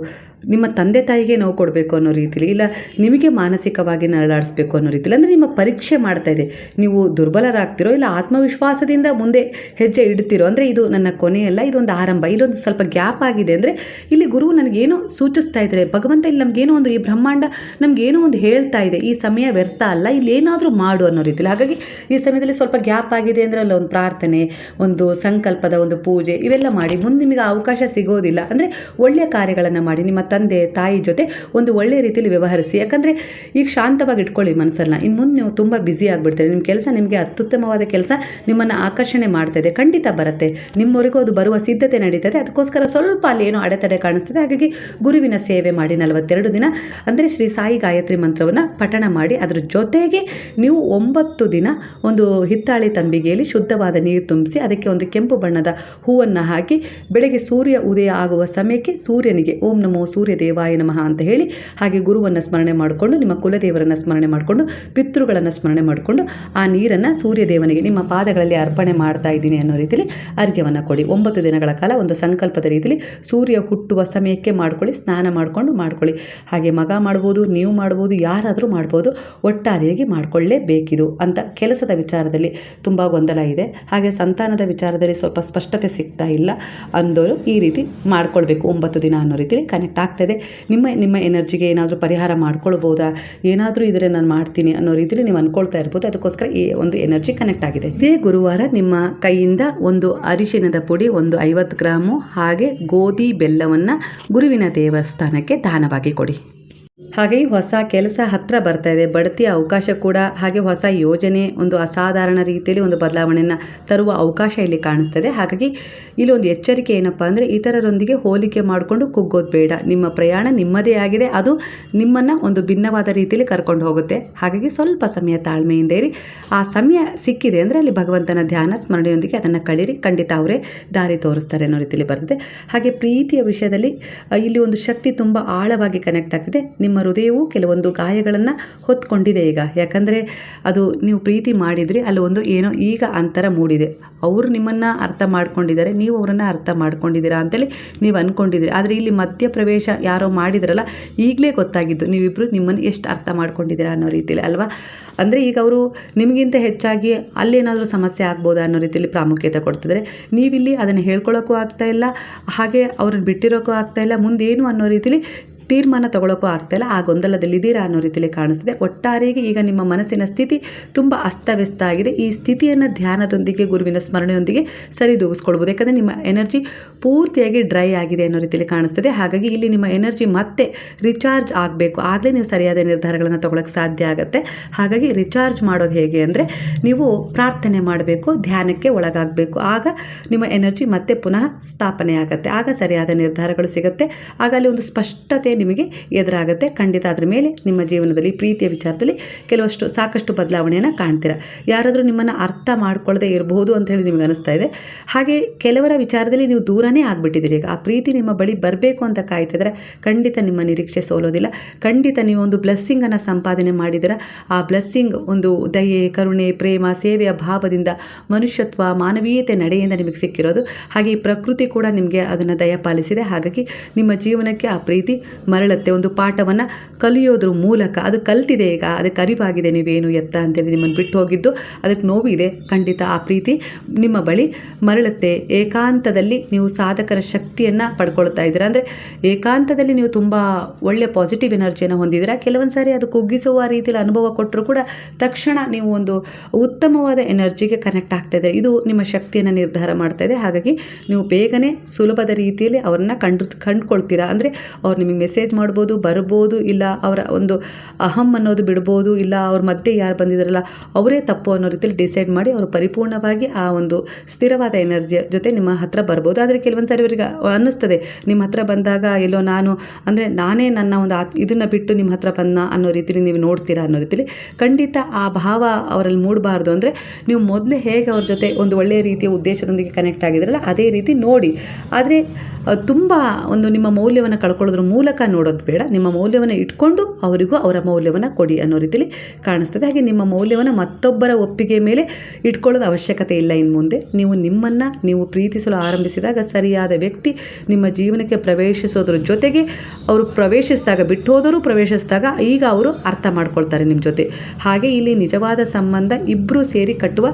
ನಿಮ್ಮ ತಂದೆ ತಾಯಿಗೆ ನೋವು ಕೊಡಬೇಕು ಅನ್ನೋ ರೀತಿಲಿ, ಇಲ್ಲ ನಿಮಗೆ ಮಾನಸಿಕವಾಗಿ ನರಳಾಡಿಸ್ಬೇಕು ಅನ್ನೋ ರೀತಿಲಿ, ಅಂದರೆ ನಿಮ್ಮ ಪರೀಕ್ಷೆ ಮಾಡ್ತಾ ಇದೆ. ನೀವು ದುರ್ಬಲರಾಗ್ತಿರೋ ಇಲ್ಲ ಆತ್ಮವಿಶ್ವಾಸದಿಂದ ಮುಂದೆ ಹೆಜ್ಜೆ ಇಡ್ತಿರೋ, ಅಂದರೆ ಇದು ನನ್ನ ಕೊನೆಯಲ್ಲ, ಇದೊಂದು ಆರಂಭ, ಇಲ್ಲೊಂದು ಸ್ವಲ್ಪ ಗ್ಯಾಪ್ ಆಗಿದೆ ಅಂದರೆ ಇಲ್ಲಿ ಗುರು ನನಗೇನೋ ಸೂಚಿಸ್ತಾ ಇದ್ದಾರೆ. ಭಗವಂತ ಇಲ್ಲಿ ನಮಗೇನೋ ಒಂದು, ಈ ಬ್ರಹ್ಮಾಂಡ ನಮಗೇನೋ ಒಂದು ಹೇಳ್ತಾ ಇದೆ, ಈ ಸಮಯ ವ್ಯರ್ಥ ಅಲ್ಲ, ಇಲ್ಲಿ ಏನಾದರೂ ಮಾಡು ಅನ್ನೋ ರೀತಿಲಿ. ಹಾಗಾಗಿ ಈ ಸಮಯದಲ್ಲಿ ಸ್ವಲ್ಪ ಗ್ಯಾಪ್ ಆಗಿದೆ ಅಂದರೆ ಅಲ್ಲ ಒಂದು ಪ್ರಾರ್ಥನೆ, ಒಂದು ಸಂಕಲ್ಪದ ಒಂದು ಪೂಜೆ ಇವೆಲ್ಲ ಮಾಡಿ ಮುಂದೆ ನಿಮಗೆ ಅವಕಾಶ ಸಿಗೋದಿಲ್ಲ. ಅಂದರೆ ಒಳ್ಳೆಯ ಕಾರ್ಯಗಳನ್ನು ಮಾಡಿ ನಿಮ್ಮ ತಂದೆ ತಾಯಿ ಜೊತೆ ಒಂದು ಒಳ್ಳೆಯ ರೀತಿಯಲ್ಲಿ ವ್ಯವಹರಿಸಿ. ಯಾಕಂದರೆ ಈಗ ಶಾಂತವಾಗಿ ಇಟ್ಕೊಳ್ಳಿ ಮನಸ್ಸನ್ನು, ಇನ್ನು ಮುಂದೆ ನೀವು ತುಂಬ ಬ್ಯುಸಿ ಆಗಿಬಿಡ್ತಾರೆ. ನಿಮ್ಮ ಕೆಲಸ ನಿಮಗೆ ಅತ್ಯುತ್ತಮವಾದ ಕೆಲಸ ನಿಮ್ಮನ್ನು ಆಕರ್ಷಣೆ ಮಾಡ್ತಾ ಇದೆ, ಖಂಡಿತ ಬರುತ್ತೆ, ನಿಮ್ಮವರೆಗೂ ಅದು ಬರುವ ಸಿದ್ಧತೆ ನಡೀತದೆ. ಅದಕ್ಕೋಸ್ಕರ ಸ್ವಲ್ಪ ಅಲ್ಲಿ ಏನೋ ಅಡೆತಡೆ ಕಾಣಿಸ್ತದೆ. ಹಾಗಾಗಿ ಗುರುವಿನ ಸೇವೆ ಮಾಡಿ 42 ದಿನ, ಅಂದರೆ ಶ್ರೀ ಸಾಯಿ ಗಾಯತ್ರಿ ಮಂತ್ರವನ್ನು ಪಠಣ ಮಾಡಿ, ಅದರ ಜೊತೆಗೆ ನೀವು 9 ದಿನ ಒಂದು ಹಿತ್ತಾಳಿ ತಂಬಿಗೆಯಲ್ಲಿ ಶುದ್ಧವಾದ ನೀರು ತುಂಬಿಸಿ ಅದಕ್ಕೆ ಒಂದು ಕೆಂಪು ಬಣ್ಣದ ಹೂವನ್ನು ಹಾಕಿ ಬೆಳಗ್ಗೆ ಸೂರ್ಯ ಉದಯ ಆಗುವ ಸಮಯಕ್ಕೆ ಸೂರ್ಯನಿಗೆ ಓಂ ನಮೋ ಸೂರ್ಯ ದೇವಾಯ ನಮಃ ಅಂತ ಹೇಳಿ, ಹಾಗೆ ಗುರುವನ್ನು ಸ್ಮರಣೆ ಮಾಡಿಕೊಂಡು, ನಿಮ್ಮ ಕುಲದೇವರನ್ನು ಸ್ಮರಣೆ ಮಾಡಿಕೊಂಡು, ಪಿತೃಗಳನ್ನು ಸ್ಮರಣೆ ಮಾಡಿಕೊಂಡು ಆ ನೀರನ್ನು ಸೂರ್ಯದೇವನಿಗೆ ನಿಮ್ಮ ಪಾದಗಳಲ್ಲಿ ಅರ್ಪಣೆ ಮಾಡ್ತಾ ಇದ್ದೀನಿ ಅನ್ನೋ ರೀತಿಯಲ್ಲಿ ಅರ್ಘ್ಯವನ್ನು ಕೊಡಿ. 9 ದಿನಗಳ ಕಾಲ ಒಂದು ಸಂಕಲ್ಪದ ರೀತಿಯಲ್ಲಿ ಸೂರ್ಯ ಹುಟ್ಟುವ ಸಮಯಕ್ಕೆ ಮಾಡ್ಕೊಳ್ಳಿ, ಸ್ನಾನ ಮಾಡ್ಕೊಳ್ಳಿ. ಹಾಗೆ ಮಗ ಮಾಡ್ಬೋದು, ನೀವು ಮಾಡ್ಬೋದು, ಯಾರಾದರೂ ಮಾಡ್ಬೋದು, ಒಟ್ಟಾರೆಯಾಗಿ ಮಾಡಿಕೊಳ್ಳೇಬೇಕಿದು ಅಂತ. ಕೆಲಸದ ವಿಚಾರದಲ್ಲಿ ತುಂಬ ಗೊಂದಲ ಇದೆ, ಹಾಗೆ ಸಂತಾನದ ವಿಚಾರದಲ್ಲಿ ಸ್ವಲ್ಪ ಸ್ಪಷ್ಟತೆ ಸಿಗ್ತಾ ಇಲ್ಲ ಅಂದವರು ಈ ರೀತಿ ಮಾಡ್ಕೊಳ್ಬೇಕು. 9 ದಿನ ಅನ್ನೋ ರೀತಿಯಲ್ಲಿ ಕನೆಕ್ಟ್ ಆಗ್ತಾಯಿದೆ. ನಿಮ್ಮ ಎನರ್ಜಿಗೆ ಏನಾದರೂ ಪರಿಹಾರ ಮಾಡ್ಕೊಳ್ಬೋದಾ, ಏನಾದರೂ ಇದ್ರೆ ನಾನು ಮಾಡ್ತೀನಿ ಅನ್ನೋ ರೀತಿಯಲ್ಲಿ ನೀವು ಅಂದ್ಕೊಳ್ತಾ ಇರ್ಬೋದು. ಅದಕ್ಕೋಸ್ಕರ ಈ ಒಂದು ಎನರ್ಜಿ ಕನೆಕ್ಟ್ ಆಗಿದೆ. ಇದೇ ಗುರುವಾರ ನಿಮ್ಮ ಕೈಯಿಂದ ಒಂದು ಅರಿಶಿಣದ ಪುಡಿ, ಒಂದು 50 ಗ್ರಾಮು ಹಾಗೆ ಗೋಧಿ ಬೆಲ್ಲವನ್ನು ಗುರುವಿನ ದೇವಸ್ಥಾನಕ್ಕೆ ದಾನವಾಗಿ ಕೊಡಿ. ಹಾಗೆ ಹೊಸ ಕೆಲಸ ಹತ್ತಿರ ಬರ್ತಾ ಇದೆ, ಬಡ್ತಿಯ ಅವಕಾಶ ಕೂಡ, ಹಾಗೆ ಹೊಸ ಯೋಜನೆ, ಒಂದು ಅಸಾಧಾರಣ ರೀತಿಯಲ್ಲಿ ಒಂದು ಬದಲಾವಣೆಯನ್ನು ತರುವ ಅವಕಾಶ ಇಲ್ಲಿ ಕಾಣಿಸ್ತದೆ. ಹಾಗಾಗಿ ಇಲ್ಲಿ ಒಂದು ಎಚ್ಚರಿಕೆ ಏನಪ್ಪ ಅಂದರೆ, ಇತರರೊಂದಿಗೆ ಹೋಲಿಕೆ ಮಾಡಿಕೊಂಡು ಕುಗ್ಗೋದು ಬೇಡ. ನಿಮ್ಮ ಪ್ರಯಾಣ ನಿಮ್ಮದೇ ಆಗಿದೆ, ಅದು ನಿಮ್ಮನ್ನು ಒಂದು ಭಿನ್ನವಾದ ರೀತಿಯಲ್ಲಿ ಕರ್ಕೊಂಡು ಹೋಗುತ್ತೆ. ಹಾಗಾಗಿ ಸ್ವಲ್ಪ ಸಮಯ ತಾಳ್ಮೆಯಿಂದ ಇರಿ. ಆ ಸಮಯ ಸಿಕ್ಕಿದೆ ಅಂದರೆ ಅಲ್ಲಿ ಭಗವಂತನ ಧ್ಯಾನ ಸ್ಮರಣೆಯೊಂದಿಗೆ ಅದನ್ನು ಕಳೀರಿ, ಖಂಡಿತ ಅವರೇ ದಾರಿ ತೋರಿಸ್ತಾರೆ ಅನ್ನೋ ರೀತಿಯಲ್ಲಿ ಬರ್ತದೆ. ಹಾಗೆ ಪ್ರೀತಿಯ ವಿಷಯದಲ್ಲಿ ಇಲ್ಲಿ ಒಂದು ಶಕ್ತಿ ತುಂಬ ಆಳವಾಗಿ ಕನೆಕ್ಟ್ ಆಗ್ತಿದೆ. ನಿಮ್ಮ ನಿಮ್ಮ ಹೃದಯವು ಕೆಲವೊಂದು ಗಾಯಗಳನ್ನು ಹೊತ್ಕೊಂಡಿದೆ ಈಗ. ಯಾಕಂದರೆ ಅದು ನೀವು ಪ್ರೀತಿ ಮಾಡಿದ್ರಿ, ಅಲ್ಲಿ ಒಂದು ಏನೋ ಈಗ ಅಂತರ ಮೂಡಿದೆ. ಅವರು ನಿಮ್ಮನ್ನು ಅರ್ಥ ಮಾಡ್ಕೊಂಡಿದ್ದಾರೆ, ನೀವು ಅವರನ್ನು ಅರ್ಥ ಮಾಡ್ಕೊಂಡಿದ್ದೀರಾ ಅಂತೇಳಿ ನೀವು ಅಂದ್ಕೊಂಡಿದ್ದೀರಿ. ಆದರೆ ಇಲ್ಲಿ ಮಧ್ಯಪ್ರವೇಶ ಯಾರೋ ಮಾಡಿದ್ರಲ್ಲ, ಈಗಲೇ ಗೊತ್ತಾಗಿದ್ದು ನೀವಿಬ್ಬರು ನಿಮ್ಮನ್ನು ಎಷ್ಟು ಅರ್ಥ ಮಾಡ್ಕೊಂಡಿದ್ದೀರಾ ಅನ್ನೋ ರೀತಿಯಲ್ಲಿ ಅಲ್ವಾ. ಅಂದರೆ ಈಗ ಅವರು ನಿಮಗಿಂತ ಹೆಚ್ಚಾಗಿ ಅಲ್ಲೇನಾದರೂ ಸಮಸ್ಯೆ ಆಗ್ಬೋದಾ ಅನ್ನೋ ರೀತಿಯಲ್ಲಿ ಪ್ರಾಮುಖ್ಯತೆ ಕೊಡ್ತಿದ್ದಾರೆ. ನೀವಿಲ್ಲಿ ಅದನ್ನು ಹೇಳ್ಕೊಳ್ಳೋಕ್ಕೂ ಆಗ್ತಾಯಿಲ್ಲ, ಹಾಗೆ ಅವ್ರನ್ನ ಬಿಟ್ಟಿರೋಕ್ಕೂ ಆಗ್ತಾಯಿಲ್ಲ, ಮುಂದೇನು ಅನ್ನೋ ರೀತಿಯಲ್ಲಿ ತೀರ್ಮಾನ ತಗೊಳ್ಳೋಕ್ಕೂ ಆಗ್ತಾಯಿಲ್ಲ. ಆ ಗೊಂದಲದಲ್ಲಿದ್ದೀರಾ ಅನ್ನೋ ರೀತಿಯಲ್ಲಿ ಕಾಣಿಸ್ತಿದೆ. ಒಟ್ಟಾರೆಯಾಗಿ ಈಗ ನಿಮ್ಮ ಮನಸ್ಸಿನ ಸ್ಥಿತಿ ತುಂಬ ಅಸ್ತವ್ಯಸ್ತ ಆಗಿದೆ. ಈ ಸ್ಥಿತಿಯನ್ನು ಧ್ಯಾನದೊಂದಿಗೆ, ಗುರುವಿನ ಸ್ಮರಣೆಯೊಂದಿಗೆ ಸರಿದೂಗಿಸ್ಕೊಳ್ಬೋದು. ಯಾಕಂದರೆ ನಿಮ್ಮ ಎನರ್ಜಿ ಪೂರ್ತಿಯಾಗಿ ಡ್ರೈ ಆಗಿದೆ ಅನ್ನೋ ರೀತಿಯಲ್ಲಿ ಕಾಣಿಸ್ತಿದೆ. ಹಾಗಾಗಿ ಇಲ್ಲಿ ನಿಮ್ಮ ಎನರ್ಜಿ ಮತ್ತೆ ರಿಚಾರ್ಜ್ ಆಗಬೇಕು, ಆಗಲೇ ನೀವು ಸರಿಯಾದ ನಿರ್ಧಾರಗಳನ್ನು ತಗೊಳ್ಳೋಕ್ಕೆ ಸಾಧ್ಯ ಆಗುತ್ತೆ. ಹಾಗಾಗಿ ರಿಚಾರ್ಜ್ ಮಾಡೋದು ಹೇಗೆ ಅಂದರೆ, ನೀವು ಪ್ರಾರ್ಥನೆ ಮಾಡಬೇಕು, ಧ್ಯಾನಕ್ಕೆ ಒಳಗಾಗಬೇಕು. ಆಗ ನಿಮ್ಮ ಎನರ್ಜಿ ಮತ್ತೆ ಪುನಃ ಸ್ಥಾಪನೆ ಆಗುತ್ತೆ. ಆಗ ಸರಿಯಾದ ನಿರ್ಧಾರಗಳು ಸಿಗುತ್ತೆ. ಆಗ ಅಲ್ಲಿ ಒಂದು ಸ್ಪಷ್ಟತೆ ನಿಮಗೆ ಎದುರಾಗುತ್ತೆ. ಖಂಡಿತ ಅದರ ಮೇಲೆ ನಿಮ್ಮ ಜೀವನದಲ್ಲಿ ಪ್ರೀತಿಯ ವಿಚಾರದಲ್ಲಿ ಸಾಕಷ್ಟು ಬದಲಾವಣೆಯನ್ನು ಕಾಣ್ತೀರಾ. ಯಾರಾದರೂ ನಿಮ್ಮನ್ನು ಅರ್ಥ ಮಾಡ್ಕೊಳ್ಳದೆ ಇರಬಹುದು ಅಂತ ಹೇಳಿ ನಿಮಗೆ ಅನಿಸ್ತಾ ಇದೆ. ಹಾಗೆ ಕೆಲವರ ವಿಚಾರದಲ್ಲಿ ನೀವು ದೂರನೇ ಆಗಿಬಿಟ್ಟಿದ್ದೀರಿ. ಈಗ ಆ ಪ್ರೀತಿ ನಿಮ್ಮ ಬಳಿ ಬರಬೇಕು ಅಂತ ಕಾಯ್ತಿದ್ರೆ ಖಂಡಿತ ನಿಮ್ಮ ನಿರೀಕ್ಷೆ ಸೋಲೋದಿಲ್ಲ. ಖಂಡಿತ ನೀವು ಒಂದು ಬ್ಲೆಸ್ಸಿಂಗನ್ನು ಸಂಪಾದನೆ ಮಾಡಿದ್ದೀರ. ಆ ಬ್ಲೆಸ್ಸಿಂಗ್ ಒಂದು ದಯೆ, ಕರುಣೆ, ಪ್ರೇಮ, ಸೇವೆಯ ಭಾವದಿಂದ, ಮನುಷ್ಯತ್ವ, ಮಾನವೀಯತೆ ನಡೆಯಿಂದ ನಿಮಗೆ ಸಿಕ್ಕಿರೋದು. ಹಾಗೆ ಈ ಪ್ರಕೃತಿ ಕೂಡ ನಿಮಗೆ ಅದನ್ನು ದಯಪಾಲಿಸಿದೆ. ಹಾಗಾಗಿ ನಿಮ್ಮ ಜೀವನಕ್ಕೆ ಆ ಪ್ರೀತಿ ಮರಳುತ್ತೆ. ಒಂದು ಪಾಠವನ್ನು ಕಲಿಯೋದ್ರ ಮೂಲಕ ಅದು ಕಲ್ತಿದೆ. ಈಗ ಅದಕ್ಕೆ ಅರಿವಾಗಿದೆ ನೀವೇನು ಎತ್ತ ಅಂತೇಳಿ ನಿಮ್ಮನ್ನು ಬಿಟ್ಟು ಹೋಗಿದ್ದು, ಅದಕ್ಕೆ ನೋವಿದೆ. ಖಂಡಿತ ಆ ಪ್ರೀತಿ ನಿಮ್ಮ ಬಳಿ ಮರಳುತ್ತೆ. ಏಕಾಂತದಲ್ಲಿ ನೀವು ಸಾಧಕರ ಶಕ್ತಿಯನ್ನು ಪಡ್ಕೊಳ್ತಾ ಇದ್ದೀರಾ. ಅಂದರೆ ಏಕಾಂತದಲ್ಲಿ ನೀವು ತುಂಬ ಒಳ್ಳೆಯ ಪಾಸಿಟಿವ್ ಎನರ್ಜಿಯನ್ನು ಹೊಂದಿದ್ದೀರಾ. ಕೆಲವೊಂದು ಸಾರಿ ಅದು ಕುಗ್ಗಿಸುವ ರೀತಿಯಲ್ಲಿ ಅನುಭವ ಕೊಟ್ಟರೂ ಕೂಡ ತಕ್ಷಣ ನೀವು ಒಂದು ಉತ್ತಮವಾದ ಎನರ್ಜಿಗೆ ಕನೆಕ್ಟ್ ಆಗ್ತಾ ಇದೆ. ಇದು ನಿಮ್ಮ ಶಕ್ತಿಯನ್ನು ನಿರ್ಧಾರ ಮಾಡ್ತಾ ಇದೆ. ಹಾಗಾಗಿ ನೀವು ಬೇಗನೆ ಸುಲಭದ ರೀತಿಯಲ್ಲಿ ಅವರನ್ನು ಕಂಡುಕೊಳ್ತೀರಾ. ಅಂದರೆ ಅವ್ರು ನಿಮಗೆ ಮೆಸೇಜ್ ಮಾಡ್ಬೋದು, ಬರ್ಬೋದು, ಇಲ್ಲ ಅವರ ಒಂದು ಅಹಂ ಅನ್ನೋದು ಬಿಡ್ಬೋದು, ಇಲ್ಲ ಅವ್ರ ಮಧ್ಯೆ ಯಾರು ಬಂದಿದ್ದಾರಲ್ಲ ಅವರೇ ತಪ್ಪು ಅನ್ನೋ ರೀತಿಯಲ್ಲಿ ಡಿಸೈಡ್ ಮಾಡಿ ಅವರು ಪರಿಪೂರ್ಣವಾಗಿ ಆ ಒಂದು ಸ್ಥಿರವಾದ ಎನರ್ಜಿಯ ಜೊತೆ ನಿಮ್ಮ ಹತ್ರ ಬರ್ಬೋದು. ಆದರೆ ಕೆಲವೊಂದು ಸಾರಿ ಅವರಿಗೆ ಅನ್ನಿಸ್ತದೆ, ನಿಮ್ಮ ಹತ್ರ ಬಂದಾಗ ಎಲ್ಲೋ ನಾನೇ ನನ್ನ ಒಂದು ಇದನ್ನು ಬಿಟ್ಟು ನಿಮ್ಮ ಹತ್ರ ಬಂದ ಅನ್ನೋ ರೀತಿಯಲ್ಲಿ ನೀವು ನೋಡ್ತೀರಾ ಅನ್ನೋ ರೀತಿಯಲ್ಲಿ ಖಂಡಿತ ಆ ಭಾವ ಅವರಲ್ಲಿ ಮೂಡಬಾರ್ದು. ಅಂದರೆ ನೀವು ಮೊದಲೇ ಹೇಗೆ ಅವ್ರ ಜೊತೆ ಒಂದು ಒಳ್ಳೆಯ ರೀತಿಯ ಉದ್ದೇಶದೊಂದಿಗೆ ಕನೆಕ್ಟ್ ಆಗಿದ್ರಲ್ಲ ಅದೇ ರೀತಿ ನೋಡಿ. ಆದರೆ ತುಂಬ ಒಂದು ನಿಮ್ಮ ಮೌಲ್ಯವನ್ನು ಕಳ್ಕೊಳ್ಳೋದ್ರ ಮೂಲಕ ನೋಡೋದು ಬೇಡ. ನಿಮ್ಮ ಮೌಲ್ಯವನ್ನು ಇಟ್ಕೊಂಡು ಅವರಿಗೂ ಅವರ ಮೌಲ್ಯವನ್ನು ಕೊಡಿ ಅನ್ನೋ ರೀತಿಯಲ್ಲಿ ಕಾಣಿಸ್ತದೆ. ಹಾಗೆ ನಿಮ್ಮ ಮೌಲ್ಯವನ್ನು ಮತ್ತೊಬ್ಬರ ಒಪ್ಪಿಗೆ ಮೇಲೆ ಇಟ್ಕೊಳ್ಳೋದು ಅವಶ್ಯಕತೆ ಇಲ್ಲ. ಇನ್ನು ಮುಂದೆ ನಿಮ್ಮನ್ನು ನೀವು ಪ್ರೀತಿಸಲು ಆರಂಭಿಸಿದಾಗ ಸರಿಯಾದ ವ್ಯಕ್ತಿ ನಿಮ್ಮ ಜೀವನಕ್ಕೆ ಪ್ರವೇಶಿಸೋದ್ರ ಜೊತೆಗೆ ಅವರು ಪ್ರವೇಶಿಸಿದಾಗ, ಬಿಟ್ಟು ಹೋದರೂ ಪ್ರವೇಶಿಸಿದಾಗ ಈಗ ಅವರು ಅರ್ಥ ಮಾಡ್ಕೊಳ್ತಾರೆ ನಿಮ್ಮ ಜೊತೆ. ಹಾಗೆ ಇಲ್ಲಿ ನಿಜವಾದ ಸಂಬಂಧ ಇಬ್ಬರು ಸೇರಿ ಕಟ್ಟುವ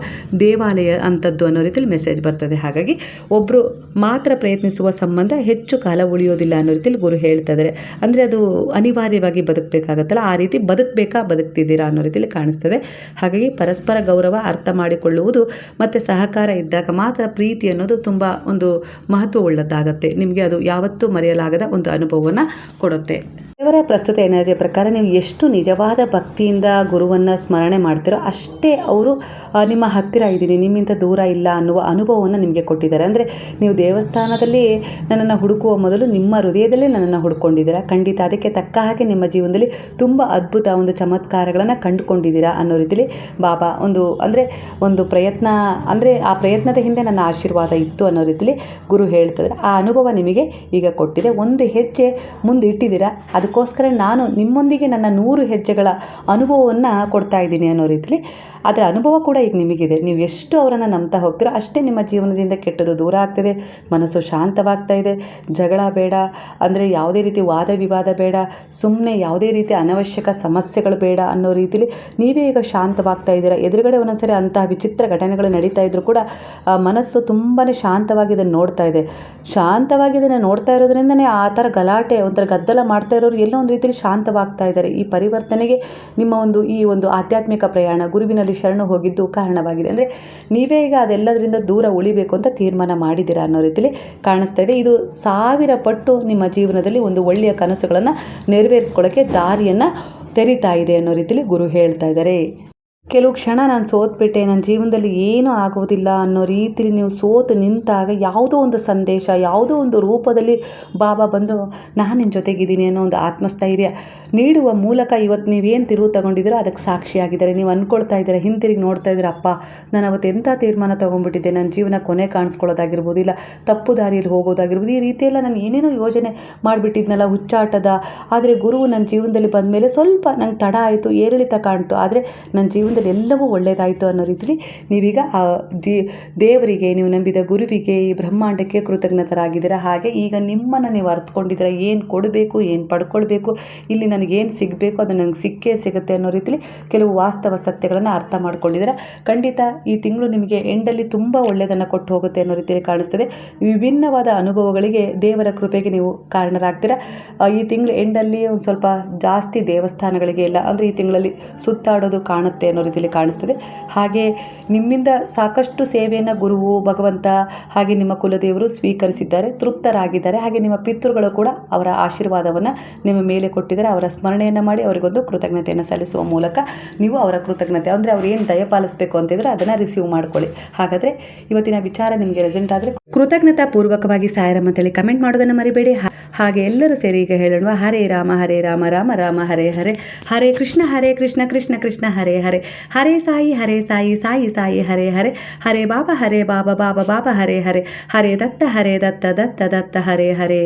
ದೇವಾಲಯ ಅಂಥದ್ದು ಅನ್ನೋ ರೀತಿಯಲ್ಲಿ ಮೆಸೇಜ್ ಬರ್ತದೆ. ಹಾಗಾಗಿ ಒಬ್ಬರು ಮಾತ್ರ ಪ್ರಯತ್ನಿಸುವ ಸಂಬಂಧ ಹೆಚ್ಚು ಕಾಲ ಉಳಿಯೋದಿಲ್ಲ ಅನ್ನೋ ರೀತಿಯಲ್ಲಿ ಗುರು ಹೇಳ್ತಾ ಇದ್ದಾರೆ. ಅಂದರೆ ಅದು ಅನಿವಾರ್ಯವಾಗಿ ಬದುಕಬೇಕಾಗತ್ತಲ್ಲ, ಆ ರೀತಿ ಬದುಕ್ತಿದ್ದೀರಾ ಅನ್ನೋ ರೀತಿಯಲ್ಲಿ ಕಾಣಿಸ್ತದೆ. ಹಾಗಾಗಿ ಪರಸ್ಪರ ಗೌರವ, ಅರ್ಥ ಮಾಡಿಕೊಳ್ಳುವುದು ಮತ್ತು ಸಹಕಾರ ಇದ್ದಾಗ ಮಾತ್ರ ಪ್ರೀತಿ ಅನ್ನೋದು ತುಂಬ ಒಂದು ಮಹತ್ವವುಳ್ಳದ್ದಾಗತ್ತೆ. ನಿಮಗೆ ಅದು ಯಾವತ್ತೂ ಮರೆಯಲಾಗದ ಒಂದು ಅನುಭವವನ್ನು ಕೊಡುತ್ತೆ. ದೇವರ ಪ್ರಸ್ತುತ ಎನರ್ಜಿಯ ಪ್ರಕಾರ ನೀವು ಎಷ್ಟು ನಿಜವಾದ ಭಕ್ತಿಯಿಂದ ಗುರುವನ್ನು ಸ್ಮರಣೆ ಮಾಡ್ತೀರೋ ಅಷ್ಟೇ ಅವರು ನಿಮ್ಮ ಹತ್ತಿರ ಇದ್ದೀನಿ, ನಿಮ್ಮಿಂದ ದೂರ ಇಲ್ಲ ಅನ್ನುವ ಅನುಭವವನ್ನು ನಿಮಗೆ ಕೊಟ್ಟಿದ್ದಾರೆ. ಅಂದರೆ ನೀವು ದೇವಸ್ಥಾನದಲ್ಲಿ ನನ್ನನ್ನು ಹುಡುಕುವ ಮೊದಲು ನಿಮ್ಮ ಹೃದಯದಲ್ಲೇ ನನ್ನನ್ನು ಹುಡ್ಕೊಂಡಿದ್ದೀರಾ. ಖಂಡಿತ ಅದಕ್ಕೆ ತಕ್ಕ ಹಾಗೆ ನಿಮ್ಮ ಜೀವನದಲ್ಲಿ ತುಂಬ ಅದ್ಭುತ ಒಂದು ಚಮತ್ಕಾರಗಳನ್ನು ಕಂಡುಕೊಂಡಿದ್ದೀರಾ ಅನ್ನೋ ರೀತಿಯಲ್ಲಿ ಬಾಬಾ ಒಂದು ಪ್ರಯತ್ನ, ಅಂದರೆ ಆ ಪ್ರಯತ್ನದ ಹಿಂದೆ ನನ್ನ ಆಶೀರ್ವಾದ ಇತ್ತು ಅನ್ನೋ ರೀತಿಯಲ್ಲಿ ಗುರು ಹೇಳ್ತಿದ್ದಾರೆ. ಆ ಅನುಭವ ನಿಮಗೆ ಈಗ ಕೊಟ್ಟಿದೆ. ಒಂದು ಹೆಜ್ಜೆ ಮುಂದೆ ಇಟ್ಟಿದ್ದೀರಾ, ಅದಕ್ಕೋಸ್ಕರ ನಾನು ನಿಮ್ಮೊಂದಿಗೆ ನನ್ನ 100 ಹೆಜ್ಜೆಗಳ ಅನುಭವವನ್ನು ಕೊಡ್ತಾ ಇದ್ದೀನಿ ಅನ್ನೋ ರೀತಿಯಲ್ಲಿ ಅದರ ಅನುಭವ ಕೂಡ ಈಗ ನಿಮಗಿದೆ. ನೀವು ಎಷ್ಟು ಅವರನ್ನು ನಂಬ್ತಾ ಹೋಗ್ತೀರೋ ಅಷ್ಟೇ ನಿಮ್ಮ ಜೀವನದಿಂದ ಕೆಟ್ಟದ್ದು ದೂರ ಆಗ್ತದೆ, ಮನಸ್ಸು ಶಾಂತವಾಗ್ತಾ ಇದೆ. ಜಗಳ ಬೇಡ, ಅಂದರೆ ಯಾವುದೇ ರೀತಿ ವಾದ ವಿವಾದ ಬೇಡ, ಸುಮ್ಮನೆ ಯಾವುದೇ ರೀತಿ ಅನವಶ್ಯಕ ಸಮಸ್ಯೆಗಳು ಬೇಡ ಅನ್ನೋ ರೀತಿಯಲ್ಲಿ ನೀವೇ ಈಗ ಶಾಂತವಾಗ್ತಾ ಇದ್ದೀರಾ. ಎದುರುಗಡೆ ಒಂದೊಂದ್ಸರಿ ಅಂತಹ ವಿಚಿತ್ರ ಘಟನೆಗಳು ನಡೀತಾ ಇದ್ರೂ ಕೂಡ ಮನಸ್ಸು ತುಂಬಾ ಶಾಂತವಾಗಿ ಇದನ್ನು ನೋಡ್ತಾ ಇದೆ. ಶಾಂತವಾಗಿ ಇದನ್ನು ನೋಡ್ತಾ ಇರೋದ್ರಿಂದನೇ ಆ ಥರ ಗಲಾಟೆ, ಒಂಥರ ಗದ್ದಲ ಮಾಡ್ತಾ ಇರೋರು ಎಲ್ಲೋ ಒಂದು ರೀತಿಯಲ್ಲಿ ಶಾಂತವಾಗ್ತಾ ಇದ್ದಾರೆ. ಈ ಪರಿವರ್ತನೆಗೆ ನಿಮ್ಮ ಈ ಒಂದು ಆಧ್ಯಾತ್ಮಿಕ ಪ್ರಯಾಣ, ಗುರುವಿನಲ್ಲಿ ಶರಣು ಹೋಗಿದ್ದು ಕಾರಣವಾಗಿದೆ. ಅಂದರೆ ನೀವೇ ಈಗ ಅದೆಲ್ಲದರಿಂದ ದೂರ ಉಳಿಬೇಕು ಅಂತ ತೀರ್ಮಾನ ಮಾಡಿದ್ದೀರಾ ಅನ್ನೋ ರೀತಿಯಲ್ಲಿ ಕಾಣಿಸ್ತಾ ಇದೆ. ಇದು 1000 ಪಟ್ಟು ನಿಮ್ಮ ಜೀವನದಲ್ಲಿ ಒಂದು ಒಳ್ಳೆಯ ಕನಸುಗಳನ್ನು ನೆರವೇರಿಸ್ಕೊಳ್ಳೋಕ್ಕೆ ದಾರಿಯನ್ನು ತೆರೀತಾ ಇದೆ ಅನ್ನೋ ರೀತಿಯಲ್ಲಿ ಗುರು ಹೇಳ್ತಾ ಇದ್ದಾರೆ. ಕೆಲವು ಕ್ಷಣ ನಾನು ಸೋತ್ಬಿಟ್ಟೆ, ನನ್ನ ಜೀವನದಲ್ಲಿ ಏನೂ ಆಗೋದಿಲ್ಲ ಅನ್ನೋ ರೀತಿಲಿ ನೀವು ಸೋತು ನಿಂತಾಗ ಯಾವುದೋ ಒಂದು ಸಂದೇಶ, ಯಾವುದೋ ಒಂದು ರೂಪದಲ್ಲಿ ಬಾಬಾ ಬಂದು ನಾನು ನಿನ್ನ ಜೊತೆಗಿದ್ದೀನಿ ಅನ್ನೋ ಒಂದು ಆತ್ಮಸ್ಥೈರ್ಯ ನೀಡುವ ಮೂಲಕ ಇವತ್ತು ನೀವೇನು ತಿರುವು ತಗೊಂಡಿದ್ದೀರೋ ಅದಕ್ಕೆ ಸಾಕ್ಷಿಯಾಗಿದ್ದಾರೆ. ನೀವು ಅಂದ್ಕೊಳ್ತಾ ಇದ್ದೀರಾ, ಹಿಂತಿರುಗಿ ನೋಡ್ತಾ ಇದ್ದೀರಾ, ಅಪ್ಪ ನಾನು ಅವತ್ತು ಎಂಥ ತೀರ್ಮಾನ ತೊಗೊಂಡ್ಬಿಟ್ಟಿದ್ದೆ, ನನ್ನ ಜೀವನ ಕೊನೆ ಕಾಣಿಸ್ಕೊಳ್ಳೋದಾಗಿರ್ಬೋದು, ಇಲ್ಲ ತಪ್ಪು ದಾರಿಯಲ್ಲಿ ಹೋಗೋದಾಗಿರ್ಬೋದು, ಈ ರೀತಿಯೆಲ್ಲ ನಾನು ಏನೇನೋ ಯೋಜನೆ ಮಾಡಿಬಿಟ್ಟಿದ್ನಲ್ಲ ಹುಚ್ಚಾಟದ. ಆದರೆ ಗುರುವು ನನ್ನ ಜೀವನದಲ್ಲಿ ಬಂದ ಮೇಲೆ ಸ್ವಲ್ಪ ನಂಗೆ ತಡ ಆಯಿತು, ಏರಿಳಿತ ಕಾಣ್ತು, ಆದರೆ ನನ್ನ ಜೀವನದಲ್ಲಿ ಎಲ್ಲವೂ ಒಳ್ಳೆಯದಾಯಿತು ಅನ್ನೋ ರೀತಿಲಿ ನೀವೀಗ ದೇವರಿಗೆ, ನೀವು ನಂಬಿದ ಗುರುವಿಗೆ, ಈ ಬ್ರಹ್ಮಾಂಡಕ್ಕೆ ಕೃತಜ್ಞತರಾಗಿದ್ದೀರಾ. ಹಾಗೆ ಈಗ ನಿಮ್ಮನ್ನು ನೀವು ಅರ್ಥಕೊಂಡಿದ್ದೀರಾ, ಏನು ಕೊಡಬೇಕು, ಏನು ಪಡ್ಕೊಳ್ಬೇಕು, ಇಲ್ಲಿ ನನಗೇನು ಸಿಗಬೇಕು ಅದು ನನಗೆ ಸಿಕ್ಕೇ ಸಿಗುತ್ತೆ ಅನ್ನೋ ರೀತಿಲಿ ಕೆಲವು ವಾಸ್ತವ ಸತ್ಯಗಳನ್ನು ಅರ್ಥ ಮಾಡ್ಕೊಂಡಿದ್ದೀರಾ. ಖಂಡಿತ ಈ ತಿಂಗಳು ನಿಮಗೆ ಎಂಡಲ್ಲಿ ತುಂಬ ಒಳ್ಳೆಯದನ್ನು ಕೊಟ್ಟು ಹೋಗುತ್ತೆ ಅನ್ನೋ ರೀತಿಯಲ್ಲಿ ಕಾಣಿಸ್ತದೆ. ವಿಭಿನ್ನವಾದ ಅನುಭವಗಳಿಗೆ ದೇವರ ಕೃಪೆಗೆ ನೀವು ಕಾರಣರಾಗ್ತೀರಾ. ಈ ತಿಂಗಳು ಎಂಡಲ್ಲಿ ಒಂದು ಸ್ವಲ್ಪ ಜಾಸ್ತಿ ದೇವಸ್ಥಾನಗಳಿಗೆ ಎಲ್ಲ ಅಂದರೆ ಈ ತಿಂಗಳಲ್ಲಿ ಸುತ್ತಾಡೋದು ಕಾಣುತ್ತೆ ಅನ್ನೋ ರೀತಿಯಲ್ಲಿ ಕಾಣಿಸ್ತದೆ. ಹಾಗೆ ನಿಮ್ಮಿಂದ ಸಾಕಷ್ಟು ಸೇವೆಯನ್ನು ಗುರುವು, ಭಗವಂತ ಹಾಗೆ ನಿಮ್ಮ ಕುಲದೇವರು ಸ್ವೀಕರಿಸಿದ್ದಾರೆ, ತೃಪ್ತರಾಗಿದ್ದಾರೆ. ಹಾಗೆ ನಿಮ್ಮ ಪಿತೃಗಳು ಕೂಡ ಅವರ ಆಶೀರ್ವಾದವನ್ನು ನಿಮ್ಮ ಮೇಲೆ ಕೊಟ್ಟಿದ್ದಾರೆ. ಅವರ ಸ್ಮರಣೆಯನ್ನು ಮಾಡಿ ಅವರಿಗೊಂದು ಕೃತಜ್ಞತೆಯನ್ನು ಸಲ್ಲಿಸುವ ಮೂಲಕ ನೀವು ಅವರ ಕೃತಜ್ಞತೆ ಅಂದರೆ ಅವ್ರು ಏನು ದಯಪಾಲಿಸಬೇಕು ಅಂತಿದ್ರೆ ಅದನ್ನು ರಿಸೀವ್ ಮಾಡ್ಕೊಳ್ಳಿ. ಹಾಗಾದರೆ ಇವತ್ತಿನ ವಿಚಾರ ನಿಮಗೆ ರೆಸೆಂಟ್ ಆದರೆ ಕೃತಜ್ಞತಾ ಪೂರ್ವಕವಾಗಿ ಸಾಯಿರಾಮ್ ಅಂತೇಳಿ ಕಮೆಂಟ್ ಮಾಡೋದನ್ನು ಮರಿಬೇಡಿ. ಹಾಗೆ ಎಲ್ಲರೂ ಸೇರಿ ಈಗ ಹೇಳೋಣ, ಹರೇ ರಾಮ ರಾಮ ರಾಮ ಹರೇ ಹರೇ, ಹರೇ ಕೃಷ್ಣ ಕೃಷ್ಣ ಕೃಷ್ಣ ಹರೇ ಹರೇ, ಹರೇ ಸಾಯಿ ಸಾಯಿ ಸಾಯಿ ಹರೇ ಹರೇ, ಹರೇ ಬಾಬಾ ಬಾಬಾ ಬಾಬಾ ಹರೇ ಹರೇ, ಹರೇ ದತ್ತ ದತ್ತ ದತ್ತ ಹರೇ ಹರೇ.